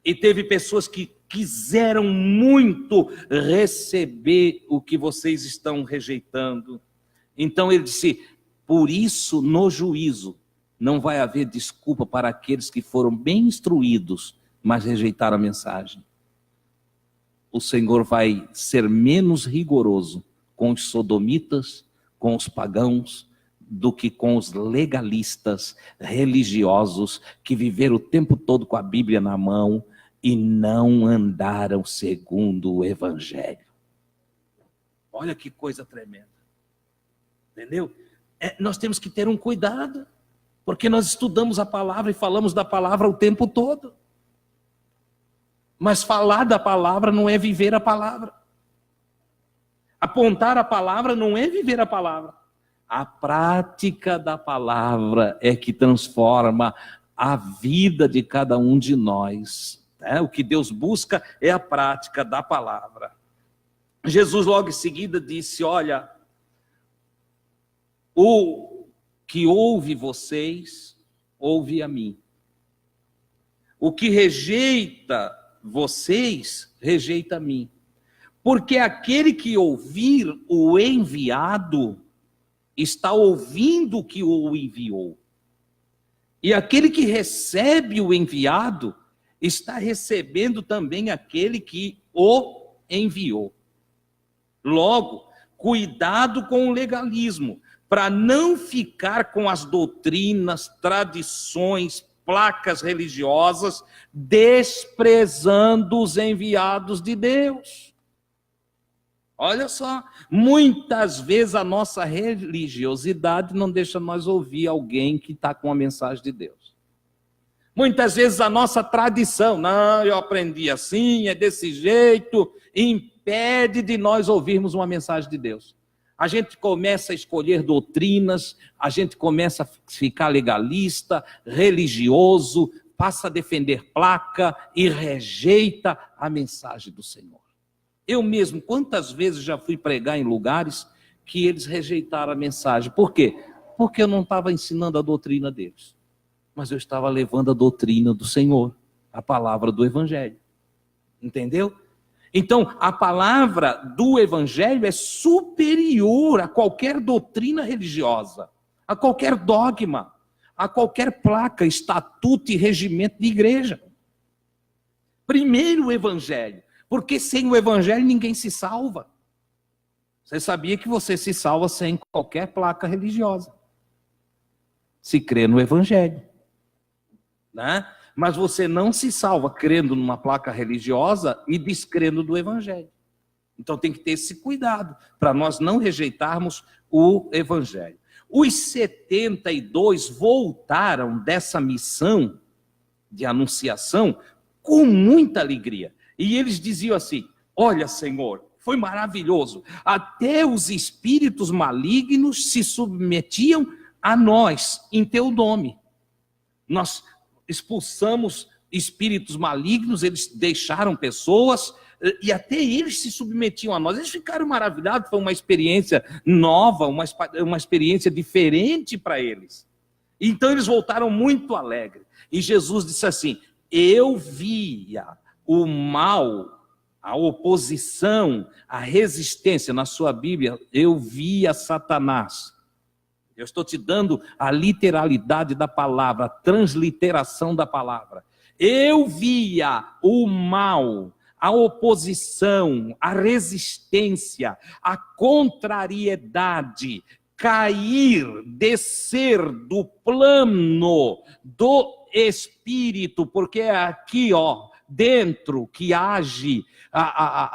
E teve pessoas que quiseram muito receber o que vocês estão rejeitando. Então ele disse, por isso no juízo não vai haver desculpa para aqueles que foram bem instruídos, mas rejeitaram a mensagem. O Senhor vai ser menos rigoroso com os sodomitas, com os pagãos, do que com os legalistas religiosos que viveram o tempo todo com a Bíblia na mão e não andaram segundo o evangelho. Olha que coisa tremenda. Entendeu? Nós temos que ter um cuidado, porque nós estudamos a palavra e falamos da palavra o tempo todo. Mas falar da palavra não é viver a palavra. Apontar a palavra não é viver a palavra. A prática da palavra é que transforma a vida de cada um de nós. O que Deus busca é a prática da palavra. Jesus logo em seguida disse, olha, o que ouve vocês, ouve a mim. O que rejeita vocês, rejeita a mim. Porque aquele que ouvir o enviado está ouvindo o que o enviou. E aquele que recebe o enviado está recebendo também aquele que o enviou. Logo, cuidado com o legalismo, para não ficar com as doutrinas, tradições, placas religiosas, desprezando os enviados de Deus. Olha só, muitas vezes a nossa religiosidade não deixa nós ouvir alguém que está com a mensagem de Deus. Muitas vezes a nossa tradição, não, eu aprendi assim, é desse jeito, impede de nós ouvirmos uma mensagem de Deus. A gente começa a escolher doutrinas, a gente começa a ficar legalista, religioso, passa a defender placa e rejeita a mensagem do Senhor. Eu mesmo, quantas vezes já fui pregar em lugares que eles rejeitaram a mensagem. Por quê? Porque eu não estava ensinando a doutrina deles, mas eu estava levando a doutrina do Senhor, a palavra do Evangelho. Entendeu? Então, a palavra do Evangelho é superior a qualquer doutrina religiosa, a qualquer dogma, a qualquer placa, estatuto e regimento de igreja. Primeiro o Evangelho, porque sem o Evangelho ninguém se salva. Você sabia que você se salva sem qualquer placa religiosa, se crê no Evangelho, né? Mas você não se salva crendo numa placa religiosa e descrendo do Evangelho. Então tem que ter esse cuidado para nós não rejeitarmos o Evangelho. Os 72 voltaram dessa missão de anunciação com muita alegria. E eles diziam assim: olha, Senhor, foi maravilhoso. Até os espíritos malignos se submetiam a nós em teu nome. Nós expulsamos espíritos malignos, eles deixaram pessoas, e até eles se submetiam a nós. Eles ficaram maravilhados, foi uma experiência nova, uma experiência diferente para eles. Então eles voltaram muito alegres. E Jesus disse assim: eu via o mal, a oposição, a resistência. Na sua Bíblia, eu via Satanás. Eu estou te dando a literalidade da palavra, a transliteração da palavra. Eu via o mal, a oposição, a resistência, a contrariedade cair, descer do plano do espírito, porque é aqui, ó, dentro que age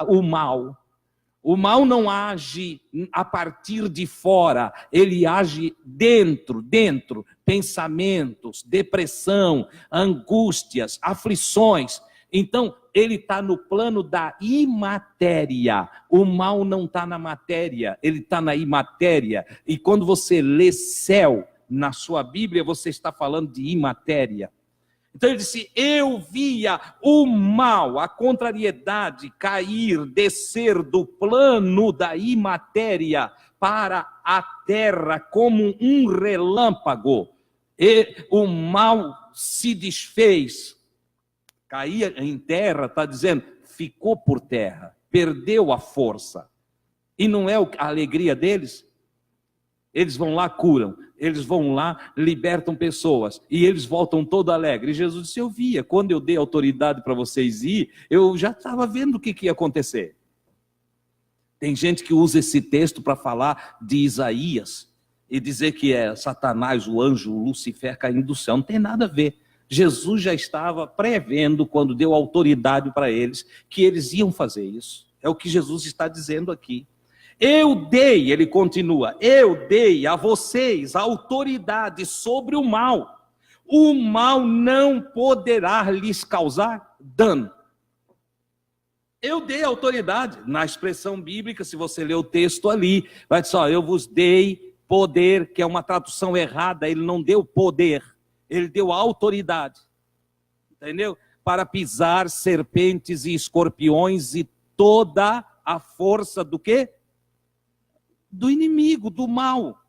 o mal. O mal não age a partir de fora, ele age dentro, pensamentos, depressão, angústias, aflições. Então, ele está no plano da imatéria. O mal não está na matéria, ele está na imatéria. E quando você lê céu na sua Bíblia, você está falando de imatéria. Então ele disse: eu via o mal, a contrariedade cair, descer do plano da imatéria para a terra como um relâmpago. E o mal se desfez, caía em terra, está dizendo, ficou por terra, perdeu a força. E não é a alegria deles? Eles vão lá, curam, eles vão lá, libertam pessoas, e eles voltam todo alegres. E Jesus disse: eu via, quando eu dei autoridade para vocês ir, eu já estava vendo o que ia acontecer. Tem gente que usa esse texto para falar de Isaías, e dizer que é Satanás, o anjo, o Lucifer caindo do céu. Não tem nada a ver. Jesus já estava prevendo, quando deu autoridade para eles, que eles iam fazer isso. É o que Jesus está dizendo aqui. Eu dei, ele continua, eu dei a vocês a autoridade sobre o mal. O mal não poderá lhes causar dano. Eu dei autoridade. Na expressão bíblica, se você ler o texto ali, vai dizer: ó, eu vos dei poder, que é uma tradução errada. Ele não deu poder, ele deu autoridade. Entendeu? Para pisar serpentes e escorpiões e toda a força do quê? Do inimigo, do mal.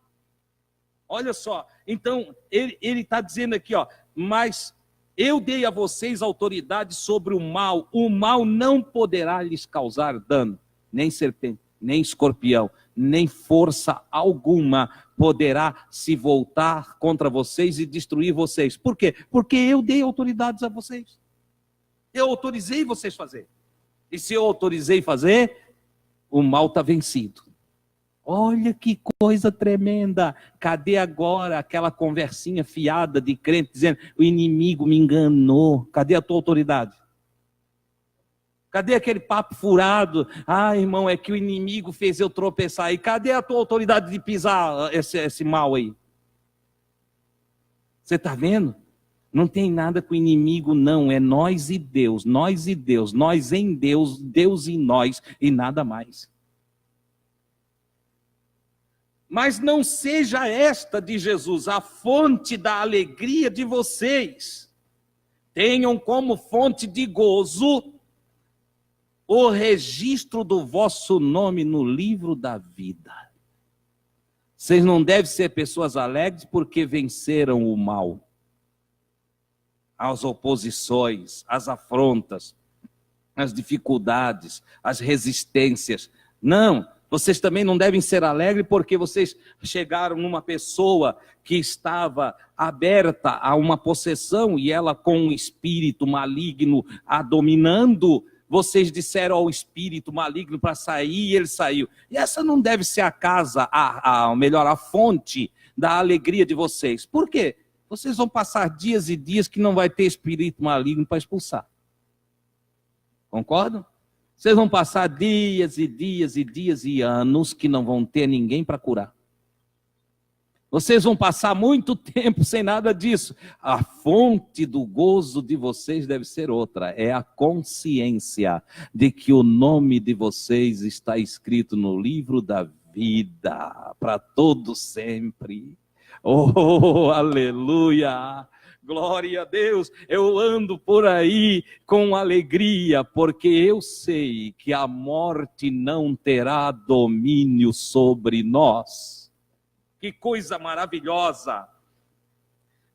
Olha só, então ele está dizendo aqui, ó, mas eu dei a vocês autoridade sobre o mal não poderá lhes causar dano, nem serpente. nem escorpião, nem força alguma poderá se voltar contra vocês e destruir vocês. Por quê? Porque eu dei autoridades a vocês. Eu autorizei vocês fazer. E se eu autorizei fazer, o mal está vencido. Olha que coisa tremenda. Cadê agora aquela conversinha fiada de crente dizendo, o inimigo me enganou? Cadê a tua autoridade? Cadê aquele papo furado? Ah, irmão, é que o inimigo fez eu tropeçar. E cadê a tua autoridade de pisar esse mal aí? Você está vendo? Não tem nada com o inimigo, não. É nós e Deus, nós e Deus, nós em Deus, Deus em nós e nada mais. Mas não seja esta, de Jesus, a fonte da alegria de vocês. Tenham como fonte de gozo o registro do vosso nome no livro da vida. Vocês não devem ser pessoas alegres porque venceram o mal. As oposições, as afrontas, as dificuldades, as resistências. Não, vocês também não devem ser alegres porque vocês chegaram numa pessoa que estava aberta a uma possessão e ela com um espírito maligno a dominando. Vocês disseram ao espírito maligno para sair e ele saiu. E essa não deve ser a casa, melhor, a fonte da alegria de vocês. Por quê? Vocês vão passar dias e dias que não vai ter espírito maligno para expulsar. Concordam? Vocês vão passar dias e dias e dias e anos que não vão ter ninguém para curar. Vocês vão passar muito tempo sem nada disso. A fonte do gozo de vocês deve ser outra. É a consciência de que o nome de vocês está escrito no livro da vida para todo sempre. Oh, aleluia! Glória a Deus! Eu ando por aí com alegria, porque eu sei que a morte não terá domínio sobre nós. Que coisa maravilhosa!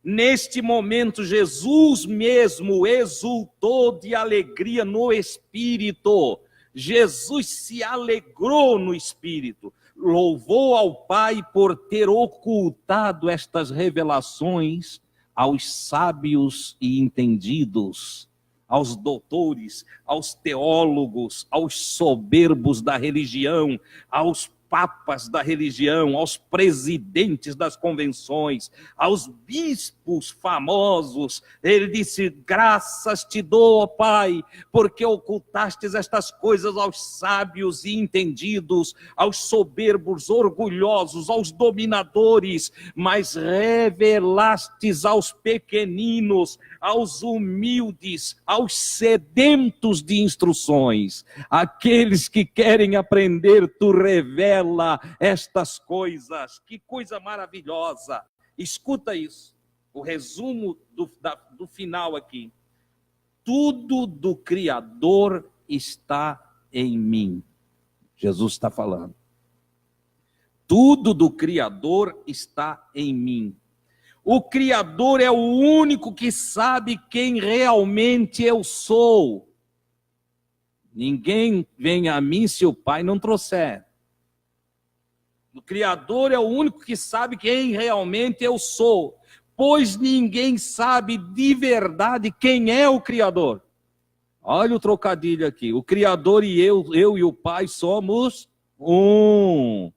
Neste momento, Jesus mesmo exultou de alegria no Espírito. Jesus se alegrou no Espírito. Louvou ao Pai por ter ocultado estas revelações aos sábios e entendidos, aos doutores, aos teólogos, aos soberbos da religião, aos papas da religião, aos presidentes das convenções, aos bispos famosos. Ele disse, graças te dou, ó Pai, porque ocultastes estas coisas aos sábios e entendidos, aos soberbos, orgulhosos, aos dominadores, mas revelastes aos pequeninos, aos humildes, aos sedentos de instruções. Aqueles que querem aprender, tu revela estas coisas. Que coisa maravilhosa. Escuta isso. O resumo do final aqui. Tudo do Criador está em mim. Jesus está falando. Tudo do Criador está em mim. O Criador é o único que sabe quem realmente eu sou. Ninguém vem a mim se o Pai não trouxer. O Criador é o único que sabe quem realmente eu sou, pois ninguém sabe de verdade quem é o Criador. Olha o trocadilho aqui. O Criador e eu e o Pai somos um.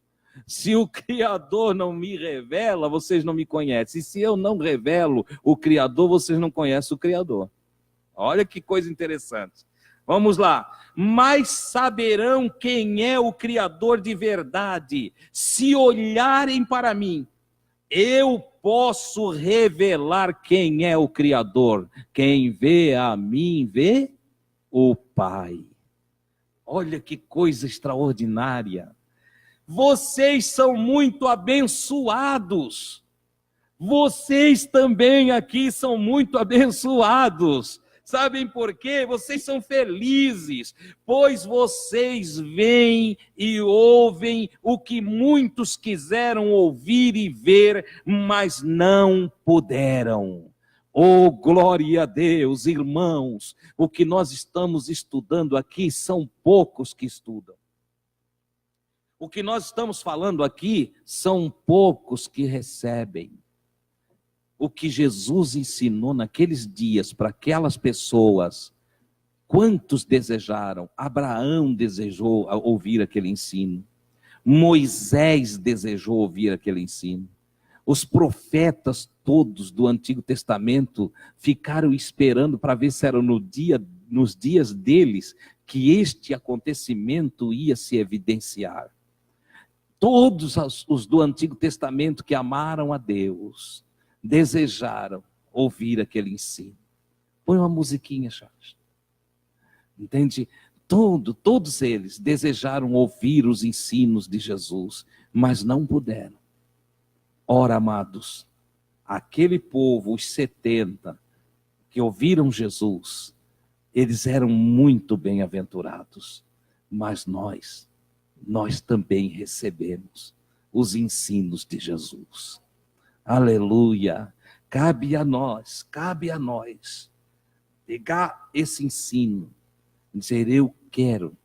Se o Criador não me revela, vocês não me conhecem. E se eu não revelo o Criador, vocês não conhecem o Criador. Olha que coisa interessante. Vamos lá. Mas saberão quem é o Criador de verdade, se olharem para mim. Eu posso revelar quem é o Criador. Quem vê a mim, vê o Pai. Olha que coisa extraordinária. Vocês são muito abençoados. Vocês também aqui são muito abençoados. Sabem por quê? Vocês são felizes, pois vocês veem e ouvem o que muitos quiseram ouvir e ver, mas não puderam. Oh, glória a Deus, irmãos, o que nós estamos estudando aqui são poucos que estudam. O que nós estamos falando aqui são poucos que recebem. O que Jesus ensinou naqueles dias para aquelas pessoas, quantos desejaram? Abraão desejou ouvir aquele ensino. Moisés desejou ouvir aquele ensino. Os profetas todos do Antigo Testamento ficaram esperando para ver se era nos dias deles que este acontecimento ia se evidenciar. Todos os do Antigo Testamento que amaram a Deus desejaram ouvir aquele ensino. Põe uma musiquinha, Charles. Entende? Todos eles desejaram ouvir os ensinos de Jesus, mas não puderam. Ora, amados, aquele povo, os 70, que ouviram Jesus, eles eram muito bem-aventurados, mas nós também recebemos os ensinos de Jesus. Aleluia! Cabe a nós pegar esse ensino, dizer, eu quero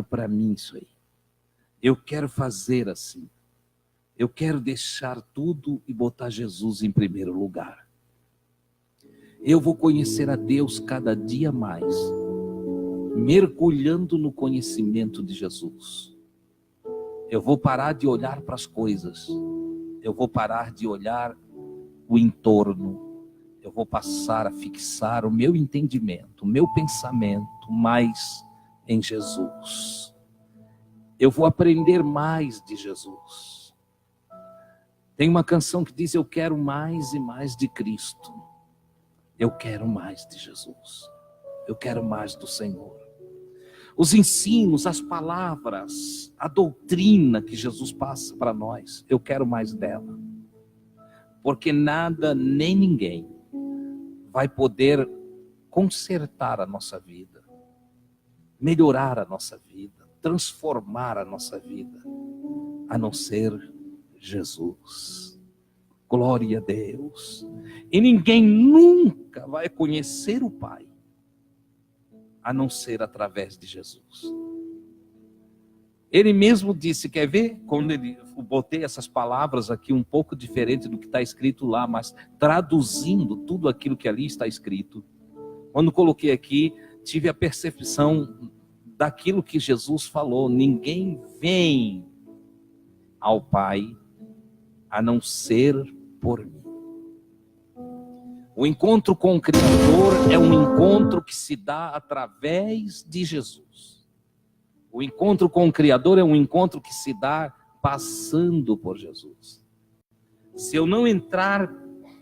para mim isso aí. Eu quero fazer assim. Eu quero deixar tudo e botar Jesus em primeiro lugar. Eu vou conhecer a Deus cada dia mais, mergulhando no conhecimento de Jesus. Eu vou parar de olhar para as coisas. Eu vou parar de olhar o entorno. Eu vou passar a fixar o meu entendimento, o meu pensamento mais em Jesus. Eu vou aprender mais de Jesus. Tem uma canção que diz, eu quero mais e mais de Cristo. Eu quero mais de Jesus. Eu quero mais do Senhor. Os ensinos, as palavras, a doutrina que Jesus passa para nós, eu quero mais dela. Porque nada nem ninguém vai poder consertar a nossa vida, melhorar a nossa vida, transformar a nossa vida, a não ser Jesus. Glória a Deus. E ninguém nunca vai conhecer o Pai, a não ser através de Jesus. Ele mesmo disse, quer ver? Quando eu botei essas palavras aqui um pouco diferente do que está escrito lá, mas traduzindo tudo aquilo que ali está escrito. Quando coloquei aqui, tive a percepção daquilo que Jesus falou. Ninguém vem ao Pai a não ser por mim. O encontro com o Criador é um encontro que se dá através de Jesus. O encontro com o Criador é um encontro que se dá passando por Jesus. Se eu não entrar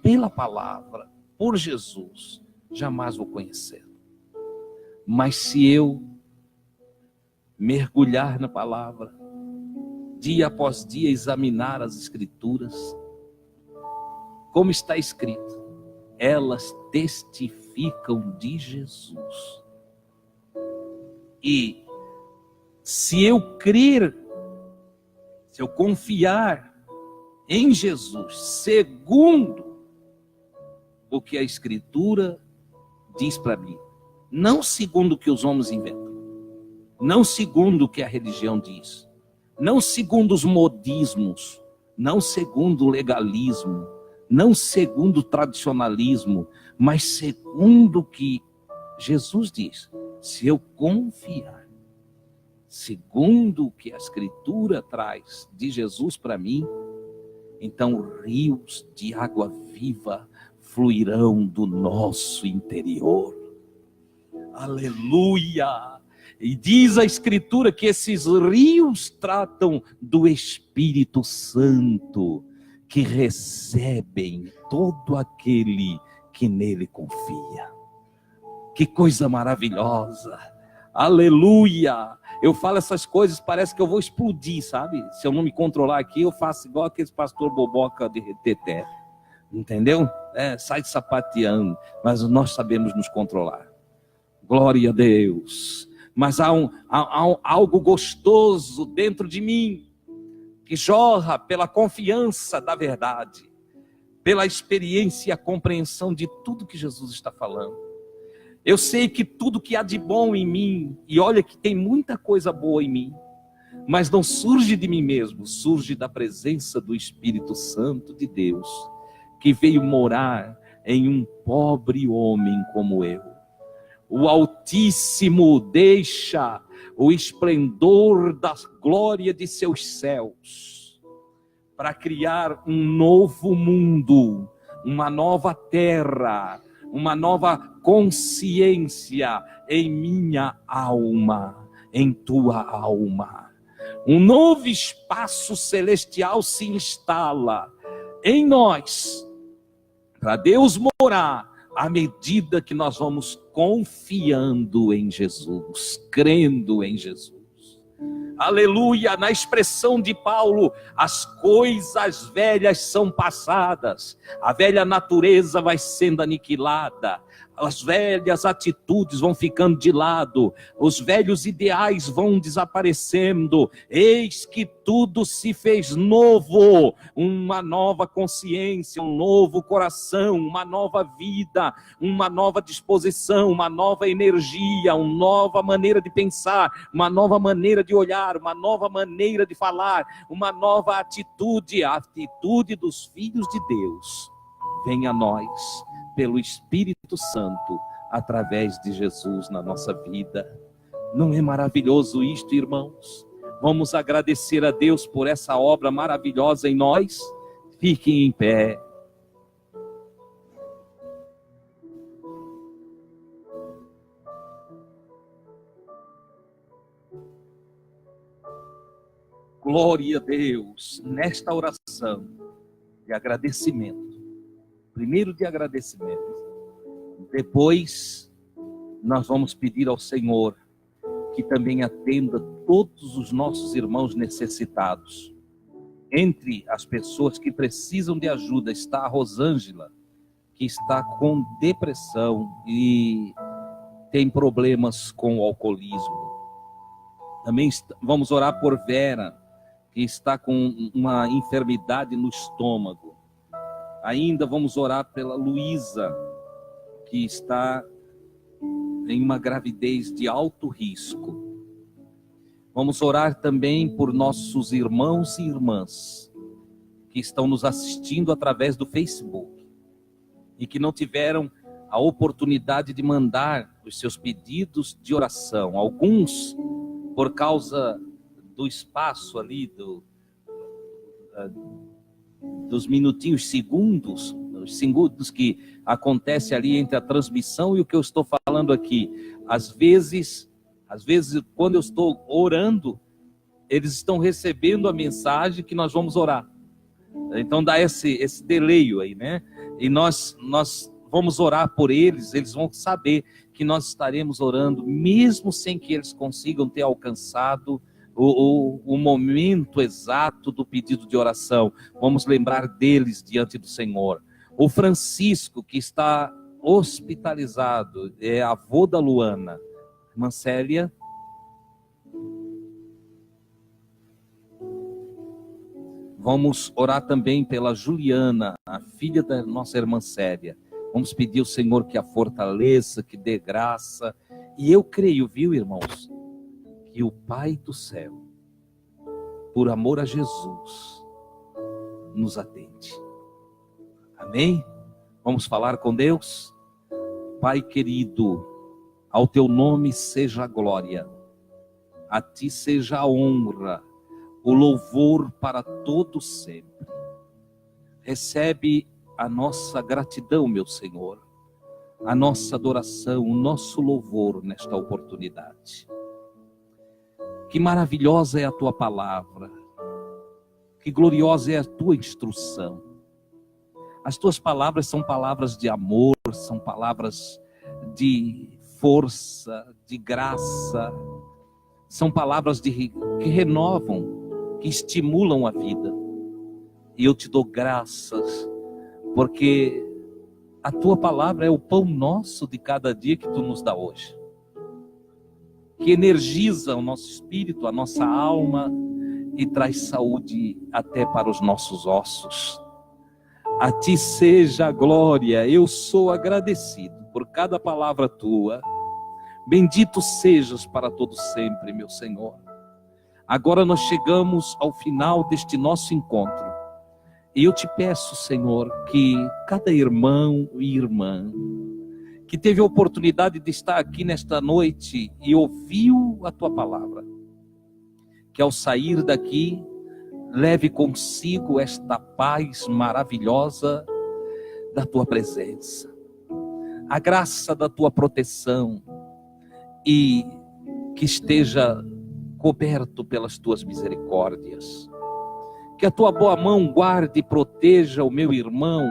pela palavra, por Jesus, jamais vou conhecê-lo. Mas se eu mergulhar na palavra, dia após dia examinar as Escrituras, como está escrito, elas testificam de Jesus. E se eu crer, se eu confiar em Jesus, segundo o que a Escritura diz para mim, não segundo o que os homens inventam, não segundo o que a religião diz, não segundo os modismos, não segundo o legalismo, não segundo o tradicionalismo, mas segundo o que Jesus diz. Se eu confiar, segundo o que a Escritura traz de Jesus para mim, então rios de água viva fluirão do nosso interior. Aleluia! E diz a Escritura que esses rios tratam do Espírito Santo, que recebem todo aquele que nele confia. Que coisa maravilhosa! Aleluia! Eu falo essas coisas, parece que eu vou explodir, sabe? Se eu não me controlar aqui, eu faço igual aquele pastor boboca de reteté. Entendeu? Sai sapateando, mas nós sabemos nos controlar. Glória a Deus! Mas há algo gostoso dentro de mim, que jorra pela confiança da verdade, pela experiência e a compreensão de tudo que Jesus está falando. Eu sei que tudo que há de bom em mim, e olha que tem muita coisa boa em mim, mas não surge de mim mesmo, surge da presença do Espírito Santo de Deus, que veio morar em um pobre homem como eu. O Altíssimo deixa o esplendor da glória de seus céus para criar um novo mundo, uma nova terra, uma nova consciência em minha alma, em tua alma. Um novo espaço celestial se instala em nós, para Deus morar, à medida que nós vamos confiando em Jesus, crendo em Jesus. Aleluia, na expressão de Paulo, as coisas velhas são passadas, a velha natureza vai sendo aniquilada, as velhas atitudes vão ficando de lado, os velhos ideais vão desaparecendo, eis que tudo se fez novo, uma nova consciência, um novo coração, uma nova vida, uma nova disposição, uma nova energia, uma nova maneira de pensar, uma nova maneira de olhar, uma nova maneira de falar, uma nova atitude, a atitude dos filhos de Deus. Venha a nós, pelo Espírito Santo, através de Jesus na nossa vida. Não é maravilhoso isto, irmãos? Vamos agradecer a Deus por essa obra maravilhosa em nós. Fiquem em pé. Glória a Deus, nesta oração de agradecimento. Primeiro de agradecimento. Depois, nós vamos pedir ao Senhor que também atenda todos os nossos irmãos necessitados. Entre as pessoas que precisam de ajuda está a Rosângela, que está com depressão e tem problemas com o alcoolismo. Também vamos orar por Vera, que está com uma enfermidade no estômago. Ainda vamos orar pela Luísa, que está em uma gravidez de alto risco. Vamos orar também por nossos irmãos e irmãs que estão nos assistindo através do Facebook e que não tiveram a oportunidade de mandar os seus pedidos de oração. Alguns, por causa do espaço ali, dos minutinhos, segundos, os segundos que acontece ali entre a transmissão e o que eu estou falando aqui. Às vezes, quando eu estou orando, eles estão recebendo a mensagem que nós vamos orar. Então dá esse delay aí, né? E nós vamos orar por eles, eles vão saber que nós estaremos orando, mesmo sem que eles consigam ter alcançado o momento exato do pedido de oração. Vamos lembrar deles diante do Senhor. O Francisco, que está hospitalizado, é avô da Luana. Irmã Célia. Vamos orar também pela Juliana, a filha da nossa irmã Célia. Vamos pedir ao Senhor que a fortaleça, que dê graça. E eu creio, viu, irmãos, que o Pai do céu, por amor a Jesus, nos atende. Amém? Vamos falar com Deus? Pai querido, ao teu nome seja a glória, a ti seja a honra, o louvor para todo sempre. Recebe a nossa gratidão, meu Senhor, a nossa adoração, o nosso louvor nesta oportunidade. Que maravilhosa é a tua palavra, que gloriosa é a tua instrução. As tuas palavras são palavras de amor, são palavras de força, de graça, são palavras que renovam, que estimulam a vida. E eu te dou graças, porque a tua palavra é o pão nosso de cada dia que tu nos dá hoje, que energiza o nosso espírito, a nossa alma e traz saúde até para os nossos ossos. A ti seja a glória. Eu sou agradecido por cada palavra tua. Bendito sejas para todo sempre, meu Senhor. Agora nós chegamos ao final deste nosso encontro. E eu te peço, Senhor, que cada irmão e irmã que teve a oportunidade de estar aqui nesta noite e ouviu a tua palavra, que ao sair daqui, leve consigo esta paz maravilhosa da tua presença, a graça da tua proteção, e que esteja coberto pelas tuas misericórdias. Que a tua boa mão guarde e proteja o meu irmão,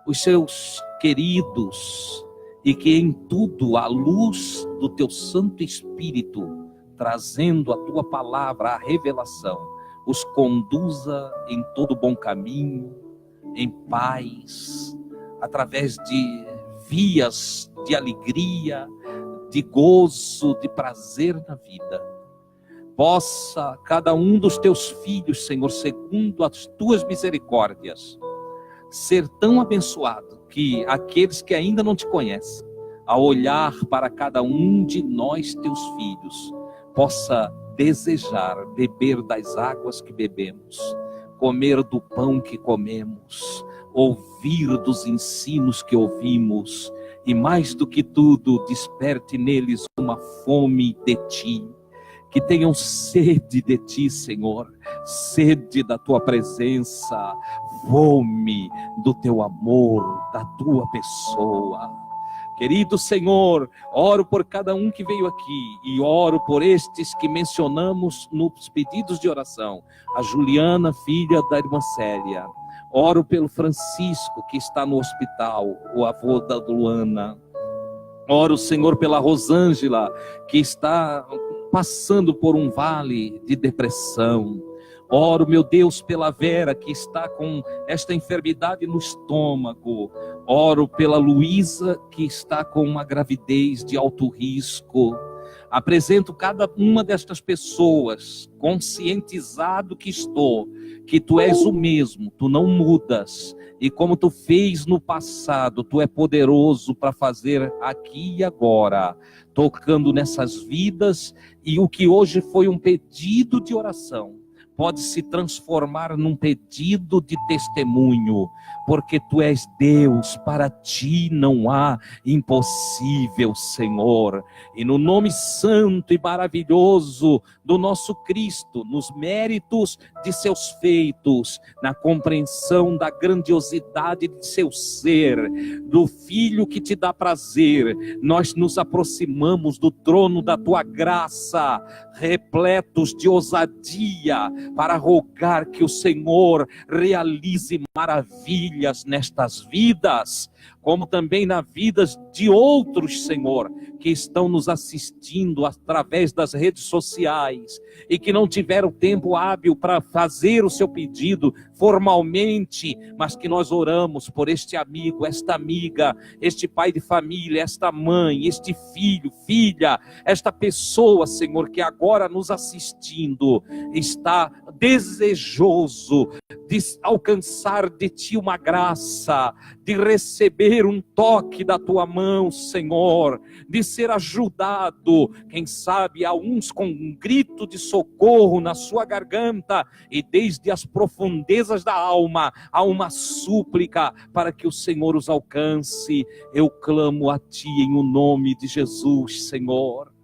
os seus queridos, e que em tudo a luz do teu Santo Espírito, trazendo a tua palavra, a revelação, os conduza em todo bom caminho, em paz, através de vias de alegria, de gozo, de prazer na vida. Possa cada um dos teus filhos, Senhor, segundo as tuas misericórdias, ser tão abençoado que aqueles que ainda não te conhecem, ao olhar para cada um de nós, teus filhos, possa desejar beber das águas que bebemos, comer do pão que comemos, ouvir dos ensinos que ouvimos, e mais do que tudo, desperte neles uma fome de ti, que tenham sede de ti, Senhor, sede da tua presença, fome do teu amor, da tua pessoa. Querido Senhor, oro por cada um que veio aqui e oro por estes que mencionamos nos pedidos de oração. A Juliana, filha da irmã Célia. Oro pelo Francisco, que está no hospital, o avô da Luana. Oro, Senhor, pela Rosângela, que está passando por um vale de depressão. Oro, meu Deus, pela Vera, que está com esta enfermidade no estômago. Oro pela Luísa, que está com uma gravidez de alto risco. Apresento cada uma destas pessoas, conscientizado que estou, que tu és o mesmo, tu não mudas. E como tu fez no passado, tu é poderoso para fazer aqui e agora, tocando nessas vidas. E o que hoje foi um pedido de oração, pode se transformar num pedido de testemunho, porque tu és Deus, para ti não há impossível, Senhor. E no nome santo e maravilhoso do nosso Cristo, nos méritos de seus feitos, na compreensão da grandiosidade de seu ser, do Filho que te dá prazer, nós nos aproximamos do trono da tua graça, repletos de ousadia, para rogar que o Senhor realize maravilhas nestas vidas, como também na vidas de outros, Senhor, que estão nos assistindo através das redes sociais e que não tiveram tempo hábil para fazer o seu pedido formalmente, mas que nós oramos por este amigo, esta amiga, este pai de família, esta mãe, este filho, filha, esta pessoa, Senhor, que agora nos assistindo está desejoso de alcançar de ti uma graça, de receber um toque da tua mão, Senhor, de ser ajudado, quem sabe a uns com um grito de socorro na sua garganta, e desde as profundezas da alma há uma súplica para que o Senhor os alcance. Eu clamo a ti em o nome de Jesus, Senhor.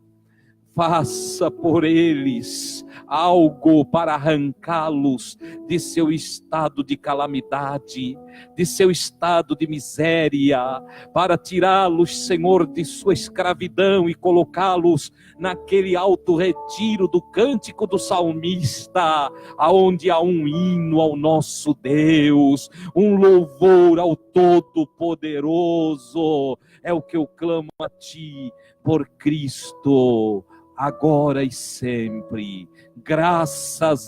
Faça por eles algo para arrancá-los de seu estado de calamidade, de seu estado de miséria, para tirá-los, Senhor, de sua escravidão e colocá-los naquele alto retiro do cântico do salmista, aonde há um hino ao nosso Deus, um louvor ao Todo-Poderoso. É o que eu clamo a ti por Cristo, agora e sempre. Graças